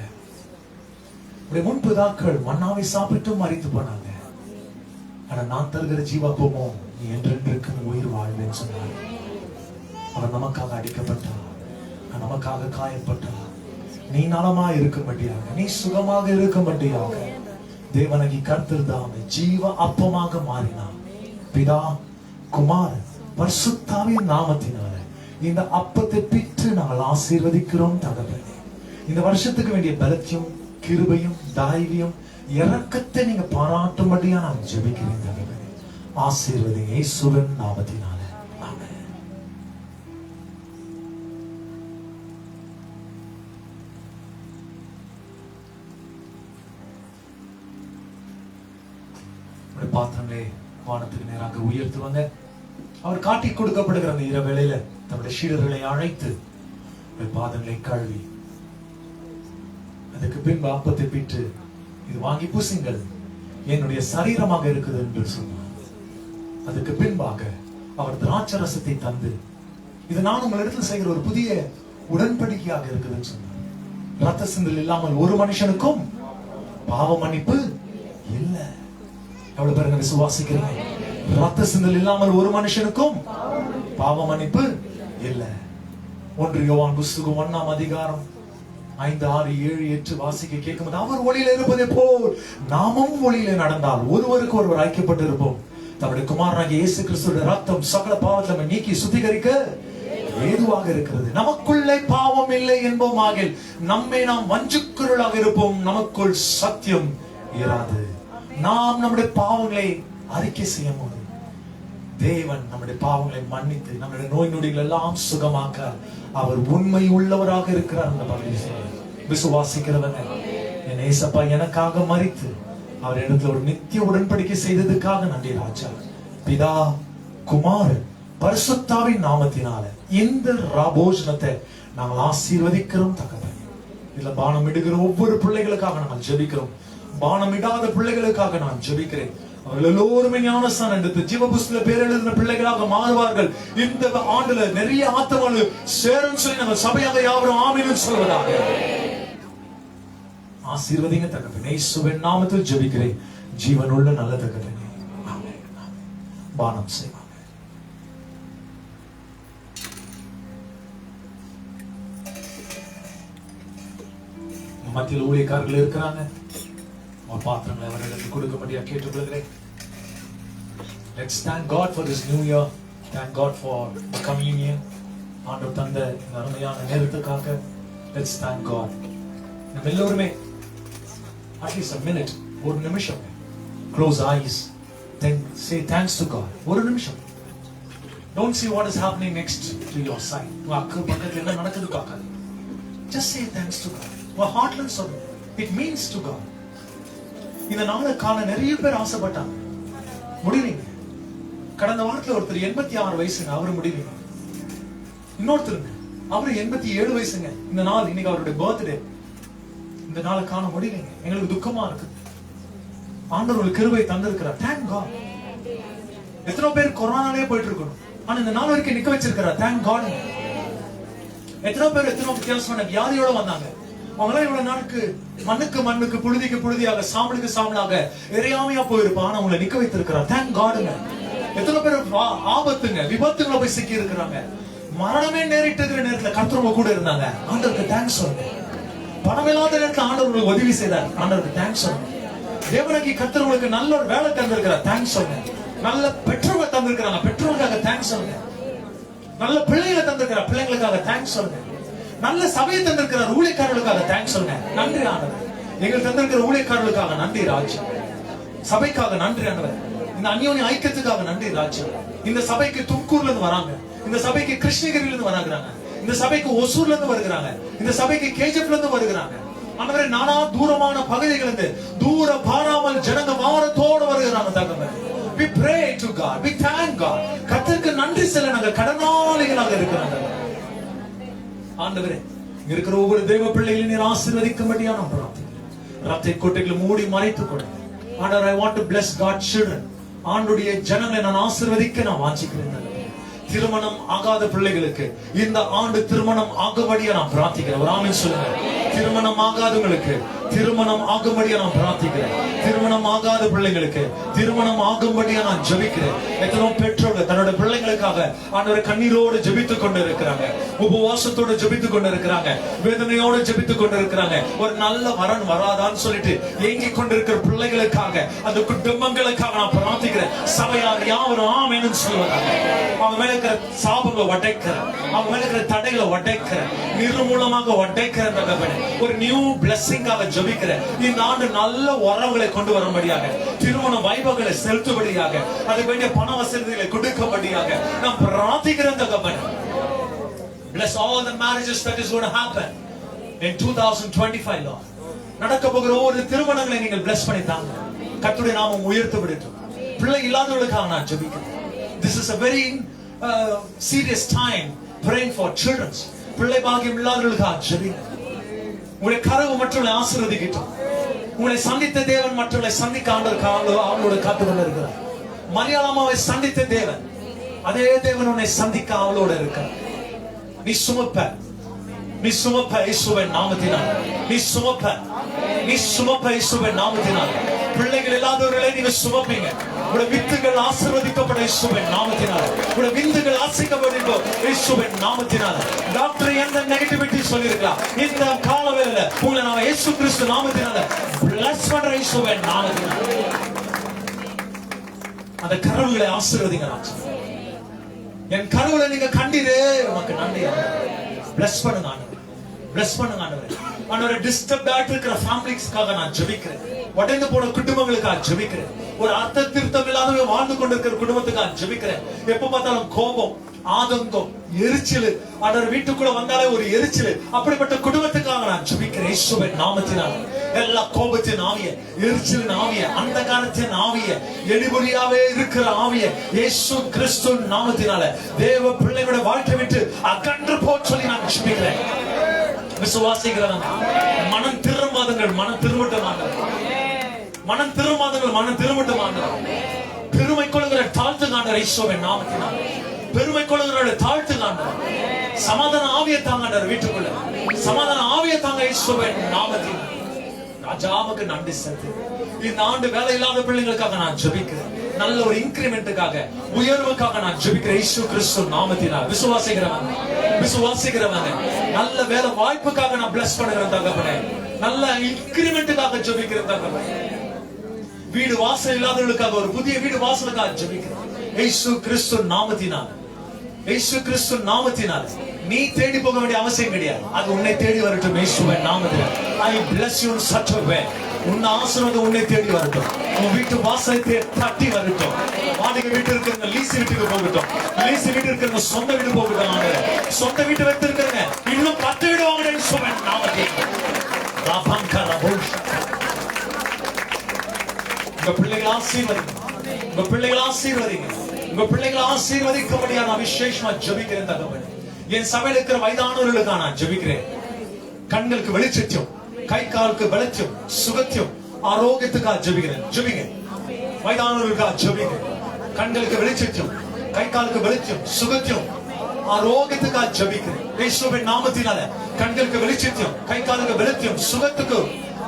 உம்முடைய முன்பிதாக்கள் மன்னாவை சாப்பிட்டு மரித்து போனாங்க, ஆனா நான் தருகிற ஜீவாப்பமோ நீ என்றென்றைக்கும் உயிர் வாழ்வேன்னு சொன்னார். அவர் நமக்காக அடிக்கப்பட்டார், நமக்காக காயப்பட்டார். நீ நலமா இருக்கும்படியாக, நீ சுகமாக இருக்கும்படியாக தேவனாகி கர்த்தர் தாமே ஜீவ அப்பமாக மாறினார். பிதா குமார் பரிசுத்தாவின் நாமத்தினால இந்த அப்பத்தை பிற்று நாங்கள் ஆசீர்வதிக்கிறோம் தகப்பனே. இந்த வருஷத்துக்கு வேண்டிய பலத்தையும் கிருபையும் தைரியம் இரக்கத்தை நீங்க பாராட்டும்படியா நான் ஜெபிக்கிறேன் தகப்பனே. ஆசீர்வதிங்க இயேசுவின் நாமத்தினால. ஆமென். பாத்திரங்களே வானத்துக்கு நேராக உயர்த்துவாங்க. அவர் காட்டி கொடுக்கப்படுகிற அந்த இரவேளையில தம்முடைய சீடர்களை அழைத்து பாதங்களை கழுவி அதுக்கு பின்பு அப்பத்தை பிட்டு இது வாங்கி பூசுங்கள், என்னுடைய சரீரமாக இருக்குது என்று சொன்னார். அதுக்கு பின்பாக அவர் திராட்சரசத்தை தந்து இது நான் உங்களிடத்தில் செய்கிற ஒரு புதிய உடன்படிக்கையாக இருக்குதுன்னு சொன்னார். ரத்த சிந்தல் இல்லாமல் ஒரு மனுஷனுக்கும் பாவ மன்னிப்பு இல்ல. எவ்வளவு பேருங்க விசுவாசிக்கிறீங்க? ரத்த சிந்தல் இல்லாமல் ஒரு மனுஷனுக்கும் பாவ மன்னிப்பு இல்ல. 1 யோவான் புஸ்தகம் 1ஆம் அதிகாரம் 5, 6, 7, 8 வாசிக்க கேட்கும்போது அவர் ஒளியில இருப்பதை போல் நாமும் ஒளியில நடந்தால் ஒருவருக்கு ஒருவர் ஐக்கியப்பட்டு இருப்போம். தம்முடைய குமாரனாகிய இயேசு கிறிஸ்துவின் ரத்தம் சகல பாவத்தை நீக்கி சுத்திகரிக்க ஏதுவாக இருக்கிறது. நமக்குள்ளே பாவம் இல்லை என்போமாக நம்மை நாம் வஞ்சுக்குள்ளாக இருப்போம், நமக்குள் சத்தியம் இராது. நாம் நம்முடைய பாவங்களை அறிக்கை செய்யும் போது தேவன் நம்முடைய பாவங்களை மன்னித்து நம்முடைய நோய் நொடிகள் எல்லாம் சுகமாக்க அவர் உண்மை உள்ளவராக இருக்கிறார். அந்த பகுதியை விசுவாசிக்கிறவங்க என் ஏசப்பா எனக்காக மரித்து அவர் இடத்துல ஒரு நித்திய உடன்படிக்கை செய்ததுக்காக நன்றி ராஜா. பிதா குமார் பரிசுத்தாவின் நாமத்தினால இந்த ராபோஜனத்தை நாங்கள் ஆசீர்வதிக்கிறோம் தகவல். இதுல பானம் இடுகிற ஒவ்வொரு பிள்ளைகளுக்காக நாங்கள் ஜெபிக்கிறோம். பானம் இடாத பிள்ளைகளுக்காக நான் ஜெபிக்கிறேன். அவர்கள் எல்லோருமே ஞானஸ்தானம் எடுத்து ஜீவ புஸ்தகத்துல பேர் எழுதின பிள்ளைகளாக மாறுவார்கள். இந்த ஆண்டுல நிறைய ஆத்மாக்கள் சேரும் சொல்லி நம்ம சபையாக யாவரும் ஆமென் சொல்வதாக. ஆசீர்வதிங்க தகப்பனே, இயேசுவின் நாமத்தில் ஜெபிக்கிறேன் ஜீவனுள்ள நல்ல தகப்பனே. ஆமென். பானம் செய்வாங்க. மத்தியில் ஊழியக்காரர்கள் இருக்கிறாங்க. பாத்திரங்களை அவர்களுக்கு கொடுக்கும்படியா கேட்டுக்கொள்கிறேன். Let's thank God for this new year. Thank God for the communion. ஆண்டவர் தந்த இந்த அருமையான நேரத்துக்காக let's thank God. நம்ம எல்லோருமே at least a minute, ஒரு நிமிஷம் close eyes, then say thanks to God. ஒரு நிமிஷம். Don't see what is happening next to your side. உங்க பக்கத்துல என்ன நடக்குது பார்க்காத. Just say thanks to God. உங்க ஹார்ட்ல சொல்லு. It means to God. இந்த நாளை காண நிறைய பேர் ஆசைப்பட்டாங்க, முடியலீங்க. கடந்த வாரத்துல ஒருத்தர் 86 வயசுங்க, அவரு முடியலீங்க. இன்னொருத்தருங்க அவரு 87 வயசுங்க. இந்த நாள் இன்னைக்கு அவருடைய பர்த்டே. இந்த நாளை காண முடியலீங்க. எங்களுக்கு துக்கமா இருக்கு. ஆண்டவர் ஒரு கிருபை தந்திருக்கிறார். Thank God. எத்தனை பேர் கொரோனாலே போயிட்டு இருக்கணும், ஆனா இந்த நாள் வரைக்கும் நிக்க வச்சிருக்கிறார். Thank God. எத்தனை பேர் எத்தனை வித்தியாசமான வியாதியோட வந்தாங்க. அவங்களாம் இவ்வளவு நாளுக்கு மண்ணுக்கு மண்ணுக்கு புழுதிக்கு புழுதியாக சாம்பலுக்கு சாம்பலாக எரியாமையா போயிருப்பான், ஆனா அவங்களை நிக்க வைத்திருக்கிறார். தேங்க் காடுங்க. எத்தனை பேர் ஆபத்துங்க விபத்துங்களை போய் சிக்கி இருக்கிறாங்க. மரணமே நேரிட்டு இருக்கிற நேரத்துல கர்த்தர் கூட இருந்தாங்க. ஆண்டவருக்கு தேங்க்ஸ் சொல்லுங்க. பணம் இல்லாத நேரத்துல ஆண்டவர் உங்களுக்கு உதவி செய்தார். ஆண்டவருக்கு தேங்க்ஸ் சொல்லுங்க. தேவனாகி கர்த்தர் உங்களுக்கு நல்ல ஒரு வேலை தந்திருக்கிறார். தேங்க்ஸ் சொல்லுங்க. நல்ல பெற்றோர்கள் தந்திருக்கிறாங்க. பெற்றோர்களுக்காக தேங்க்ஸ் சொல்லுங்க. நல்ல பிள்ளைகளை தந்திருக்கிறார். பிள்ளைங்களுக்காக தேங்க்ஸ் சொல்லுங்க. நல்ல சபையை தந்திருக்கிறார். ஊழியக்காரர்களுக்காக தேங்க்ஸ் சொல்லுங்க. நன்றி ஆண்டவர். எங்களுக்கு தந்திருக்கிற ஊழியக்காரர்களுக்காக நன்றி ராஜா. சபைக்காக நன்றி ஆண்டவர். இந்த அந்யோன்ய ஐக்கியத்துக்காக நன்றி ராஜா. இந்த சபைக்கு தும்கூர்ல இருந்து வராங்க, இந்த சபைக்கு கிருஷ்ணகிரியில இருந்து வராங்க, இந்த சபைக்கு ஒசூர்ல இருந்து வருகிறாங்க, இந்த சபைக்கு கேஜிஎஃப்ல இருந்து வருகிறாங்க. ஆண்டவரே நானா தூரமான பகுதிகள் இருந்து தூர பாராமல் ஜனங்க வாரத்தோடு வருகிறாங்க தகவல். We pray to God, we thank God. கர்த்தருக்கு நன்றி செல்ல நாங்கள் கடனாளிகளாக இருக்கிறாங்க. ஆண்டவரே இருக்கிற ஒவ்வொரு தேவ பிள்ளைகளையும் நீர் ஆசீர்வதிக்கும்படியா நான் பிரார்த்திக்கிறேன். ரத்தை கோட்டைகளை மூடி மறைத்துக் கொடு. ஆண்டவர், I want to bless God's children. ஆண்டுடைய ஜனங்களை நான் ஆசீர்வதிக்க நான் வாஞ்சிக்கிறேன். திருமணம் ஆகாத பிள்ளைகளுக்கு இந்த ஆண்டு திருமணம் ஆகும்படியா நான் பிரார்த்திக்கிறேன். ஒரு ஆமென் சொல்லுங்க. திருமணம் ஆகாதவங்களுக்கு திருமணம் ஆகும்படியா நான் பிரார்த்திக்கிறேன். திருமணம் ஆகாத பிள்ளைங்களுக்கு திருமணம் ஆகும்படியா நான் ஜெபிக்கிறேன். எத்தனோ பெற்றோர்கள் தன்னோட பிள்ளைங்களுக்காக ஆண்டவரை கண்ணீரோடு ஜெபித்துக் கொண்டு இருக்கிறாங்க, உபவாசத்தோடு ஜெபித்துக் கொண்டு இருக்கிறாங்க, வேதனையோடு ஜெபித்துக் கொண்டு இருக்கிறாங்க. ஒரு நல்ல வரன் வராதான்னு சொல்லிட்டு ஏங்கிக் கொண்டிருக்கிற பிள்ளைகளுக்காக, அந்த குடும்பங்களுக்காக நான் பிரார்த்திக்கிறேன். சபையார் யாவரும் ஆமென்னு சொல்லுவாங்க. அவங்க மேல இருக்கிற சாபங்களை உடைக்கிறேன், அவங்க மேல இருக்கிற தடைகளை உடைக்கிறேன், நிர்மூலமாக உடைக்கிறேன். ஒரு நியூ பிளெஸிங்காக ஜெபிக்கிறேன். இந்த ஆண்டு நல்ல உறவுகளை கொண்டு வரும்படியாக, திருமண வைபவங்களை செலுத்தும்படியாக, அதுக்கு வேண்டிய பண வசதிகளை கொடுக்கும்படியாக நான் பிரார்த்திக்கிறேன் தகப்பனே. Bless all the marriages that is going to happen in 2025, Lord. நடக்க போகிற ஒவ்வொரு திருமணங்களை நீங்கள் bless பண்ணி தாங்க. கர்த்தருடைய நாமம் உயர்த்தப்படட்டும். பிள்ளை இல்லாதவர்களுக்காக நான் ஜெபிக்கிறேன். This is a very serious time praying for children. பிள்ளை பாக்கியம் இல்லாதவர்களுக்காக ஜெபிக்கிறேன். உங்களுடைய கரவு மற்றவர்களை ஆசீர்வதிக்கட்டும். உங்களை சந்தித்த தேவன் மற்றவர்களை சந்திக்க அவங்களோட காத்து கொண்டு இருக்கிறார். மரியாளாமாவை சந்தித்த தேவன், அதே தேவன் உன்னை சந்திக்க அவளோட இருக்கிறார். நீ சுமப்ப, நீ சுமப்ப இயேசுவின் நாமத்தினால், நீ சுமப்ப, நீ சுமப்ப இயேசுவின் நாமத்தினால். பிள்ளைகள் இல்லாதவர்களை நீங்க சுமப்பீங்க. உங்களுடைய வித்துகள் ஆசீர்வதிக்கப்பட இயேசுவின் நாமத்தினால், உங்களுடைய விந்துகள் ஆசீர்வதிக்கப்பட இயேசுவின் நாமத்தினால். டாக்டர் எந்த நெகட்டிவிட்டி சொல்லிருக்கலாம், இந்த காலவேளையில உங்களை நாம இயேசு கிறிஸ்து நாமத்தினால பிளஸ் பண்ற இயேசுவின் நாமத்தினால். அந்த கரவுகளை ஆசீர்வதிங்க. என் கரவுகளை நீங்க கண்டீரே உமக்கு நன்றி. பிளஸ் பண்ணுங்க ஆண்டவரே, பிளஸ் பண்ணுங்க ஆண்டவரே. ஆண்டவரே டிஸ்டர்ப் ஆயிட்டு இருக்கிற ஃபேமிலிஸ்க்காக நான் ஜெபிக்கிறேன். உடைந்து போன குடும்பங்களுக்காக ஜெபிக்கிறேன். ஒரு அர்த்த திருத்தம் இல்லாத வாழ்ந்து கொண்டிருக்கிற குடும்பத்துக்காக ஜெபிக்கிறேன். எப்ப பார்த்தாலும் கோபம், ஆதங்கம், எரிச்சல், ஆண்டவர் வீட்டுக்குள்ள வந்தாலே ஒரு எரிச்சல், அப்படிப்பட்ட குடும்பத்துக்காக நான் ஜெபிக்கிறேன் இயேசுவின் நாமத்தினால. எல்லா கோபத்தின் ஆவிய, எரிச்சலின் ஆவிய, அந்த காலத்தின் ஆவிய, எரிபொலியாவே இருக்கிற ஆவிய இயேசு கிறிஸ்து நாமத்தினால தேவ பிள்ளைகளோட வாழ்க்கை விட்டு அகன்று போக சொல்லி நான் ஜெபிக்கிறேன். விசுவாசிக்கிறவங்க மனம் திரும்பாதங்கள் மனம் திரும்பட்டமாக, மனம் திரும்பாதங்கள் மனம் திரும்பட்டமாக. பெருமை கொள்ளுகிற தாழ்த்து காண்ற இயேசுவின் நாமத்தினால், பெருமை கொள்ளுகிற தாழ்த்து காண்ற சமாதான ஆவியை தாங்க வீட்டுக்குள்ள, சமாதான ஆவியை தாங்க இயேசுவின் நாமத்தினால். ராஜாவுக்கு நன்றி செலுத்து. இந்த ஆண்டு வேலை இல்லாத பிள்ளைங்களுக்காக நான் ஜெபிக்கிறேன். நல்ல ஒரு இன்கிரிமெண்ட்டுக்காக, உயர்வுக்காக நான் ஜெபிக்கிறேன் இயேசு கிறிஸ்து நாமத்தினால். விசுவாசிக்கிறவங்க, விசுவாசிக்கிறவங்க நல்ல வேலை வாய்ப்புக்காக நான் பிளஸ் பண்ணுகிறேன் தகப்பனே. நல்ல இன்கிரிமெண்ட்டுக்காக ஜெபிக்கிறேன் தகப்பனே. வீடு வாசல் இல்லாதவர்களுக்காக ஒரு புதிய வீடு வாசலுக்காக ஜெபிக்கிறேன் இயேசு கிறிஸ்து நாமத்தினால். இயேசு கிறிஸ்து நாமத்தினால் நீ தேடி போக வேண்டிய அவசியம் கிடையாது, அது உன்னை தேடி வரட்டும் இயேசுவின் நாமத்தினால். I bless you in such a way. உன் ஆசீர்வாதம் உன்னை தேடி வரட்டும், உன் வீட்டு வாசலை தட்டி வரட்டும். வாடகை வீட்டு இருக்கிறவங்க லீஸ் வீட்டுக்கு போகட்டும், லீஸ் வீட்டு இருக்கிறவங்க சொந்த வீடு போகட்டும். சொந்த வீட்டு வைத்திருக்கிறவங்க இன்னும் 10 வீடு வாங்க இயேசுவின் நாமத்தில். உங்க பிள்ளைகளை ஆசீர்வதிங்க, உங்க பிள்ளைகளை ஆசீர்வதிங்க, உங்க பிள்ளைகளை ஆசீர்வதிக்கும்படியா நான் விசேஷமா ஜெபிக்கிறேன் தகவல். என் சபையில் இருக்கிற வயதானவர்களுக்காக நான் ஜெபிக்கிறேன். கண்களுக்கு வெளிச்சம், கை காலுக்கு வெளிச்சம், சுகத்தியம், ஆரோக்கியத்துக்காக ஜெபிக்கிறேன். ஜெபிங்க, வயதானவர்களுக்காக ஜெபிங்க. கண்களுக்கு வெளிச்சம், கை காலுக்கு வெளிச்சம், சுகத்தியம், ஆரோக்கியத்துக்காக ஜெபிக்கிறேன் இயேசுவின் நாமத்தினால. கண்களுக்கு வெளிச்சம், கை காலுக்கு வெளிச்சம், சுகத்துக்கு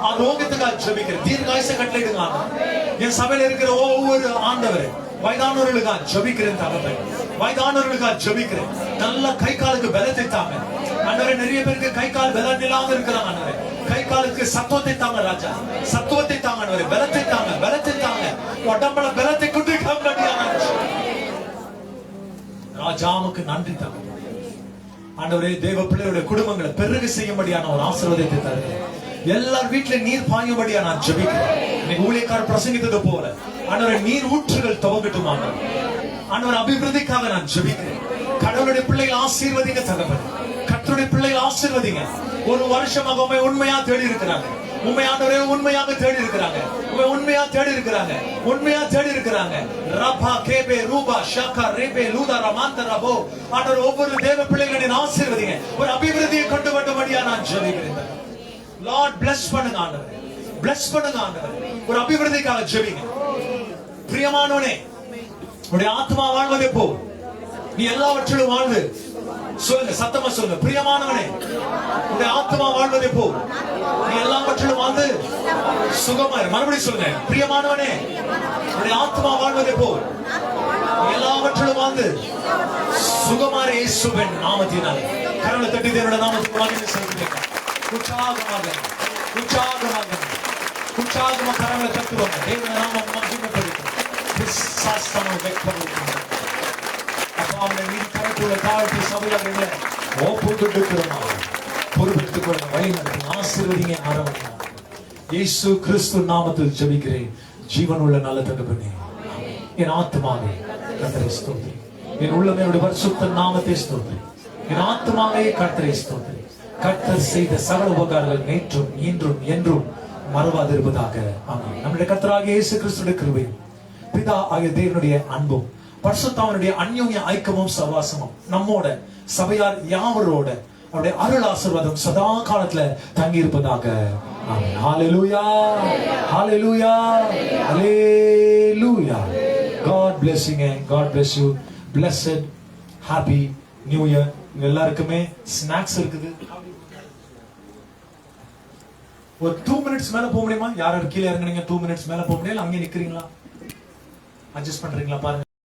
ஆரோக்கியத்துக்காக ஜெபிக்கிறேன். தீர்காயுசை கட்டளையிடுங்க. என் சபையில் இருக்கிற ஒவ்வொரு ஆண்டவரே வயதானவர்களுக்காக ஜெபிக்கிறேன் தகவல். வயதானவர்களுக்காக ஜெபிக்கிறேன். நல்ல கை காலுக்கு பலத்தை தாங்க ஆண்டவரே. நிறைய பேருக்கு கை கால் பலம் இல்லாம இருக்கிறாங்க ஆண்டவரே. கை காலுக்கு சத்துவத்தை தாங்க ராஜா, சத்துவத்தை தாங்க ஆண்டவரே. பலத்தை தாங்க, பலத்தை தாங்க. உடம்புல பலத்தை கொண்டு ராஜாவுக்கு நன்றி தாங்க ஆண்டவரே. தேவ பிள்ளைகளுடைய குடும்பங்களை பெருக செய்யும்படியான ஒரு ஆசீர்வாதத்தை தருகிறேன். எல்லார் வீட்டிலும் நீர் பாயும்படியா நான் ஜெபிக்கிறேன். இன்னைக்கு ஊழியக்காரர் பிரசங்கித்தது போல ஆண்டவரே நீர் ஊற்றுகள் துவங்கட்டும் ஆண்டவர் அபிவிருத்திக்காக நான் ஜெபிக்கிறேன். கடவுளுடைய பிள்ளைகள் ஆசீர்வதிங்க தகவல், கர்த்தருடைய பிள்ளைகள் ஆசீர்வதிங்க. ஒரு வருஷமாக உண்மை உண்மையா தேடி இருக்கிறாங்க, உண்மையானவரே உண்மையாக தேடி இருக்கிறாங்க, உண்மையா தேடி இருக்கிறாங்க, உண்மையா தேடி இருக்கிறாங்க. ரபா கேபே ரூபா ஷாக்கா ரேபே லூதா ரமாந்த ரபோ. ஆண்டவர் ஒவ்வொரு தேவ பிள்ளைகளின் ஆசீர்வதிங்க, ஒரு அபிவிருத்தியை கொண்டு வரும்படியா நான் ஜெபிக்கிறேன். லார்ட் bless பண்ணுங்க ஆண்டவரே, bless பண்ணுங்க ஆண்டவரே, ஒரு அபிவிருத்திக்காக ஜெபிங்க. பிரியமானவனே, உன்னுடைய ஆத்மா வாழ்வதே போ, நீ எல்லாவற்றிலும் வாழ்வு. சொல்லுங்க, சத்தமா சொல்லுங்க, பிரியமானவனே உன்னுடைய ஆத்மா வாழ்வதே போ, நீ எல்லாவற்றிலும் வாழ்ந்து சுகமா. மறுபடியும் சொல்லுங்க, பிரியமானவனே உன்னுடைய ஆத்மா வாழ்வதே போ, நீ எல்லாவற்றிலும் வாழ்ந்து சுகமாறு இயேசுவின் நாமத்தினால் கரங்களை தட்டி தேவனுடைய நாமத்துக்கு மகிமை செலுத்துங்க. உற்சாகமாக உற்சாகமாக உற்சாகமாக கரங்களை தட்டுவாங்க. தேவனுடைய நாமம் மகிமைப்படுத்தும். விசுவாசமாக வெட்கப்படுத்தும். அவனை நீ கரத்துள்ள தாழ்த்தி சபையாக ஒப்புக்கொண்டிருக்கிறோமா பொறுப்பெடுத்துக் கொள்ள வழி நடத்தி ஆசீர்வதிங்க. ஆரம்பிக்கலாம். இயேசு கிறிஸ்து நாமத்தில் ஜெபிக்கிறேன் ஜீவனுள்ள நல்ல தகப்பனே. என் ஆத்மாவே கர்த்தரை ஸ்தோத்திரி, என் உள்ளமே அவருடைய பரிசுத்த நாமத்தை ஸ்தோத்திரி, என் ஆத்மாவே கர்த்தரை ஸ்தோத்திரி. கர்த்தர் செய்த சகல உபகாரங்கள் நேற்றும் இன்றும் என்றும் மறவாதிருப்பதாக. ஆமென். நம்முடைய கர்த்தராகிய இயேசு கிறிஸ்துவின் கிருபையும் பிதா ஆகிய தேவனுடைய அன்பும் பரிசுத்தாவினுடைய அந்யோன்ய ஐக்கியமும் சவாசமும் நம்மோட சபையார் யாவரோட அவருடைய அருள் ஆசீர்வாதம் சதா காலத்துல தங்கி இருப்பதாக. ஆமென். ஹalleluya, ஹalleluya, ஹalleluya. God blessing and God bless you. Blessed happy new year. எல்லாருக்குமே ஸ்நாக்ஸ் இருக்குது. ஒரு 2 minutes மேல போக முடியுமா? யாராவது கீழே இறங்குனீங்க 2 minutes மேல போக முடியல, அங்கே நிக்கிறீங்களா? அட்ஜஸ்ட் பண்றீங்களா பாருங்க.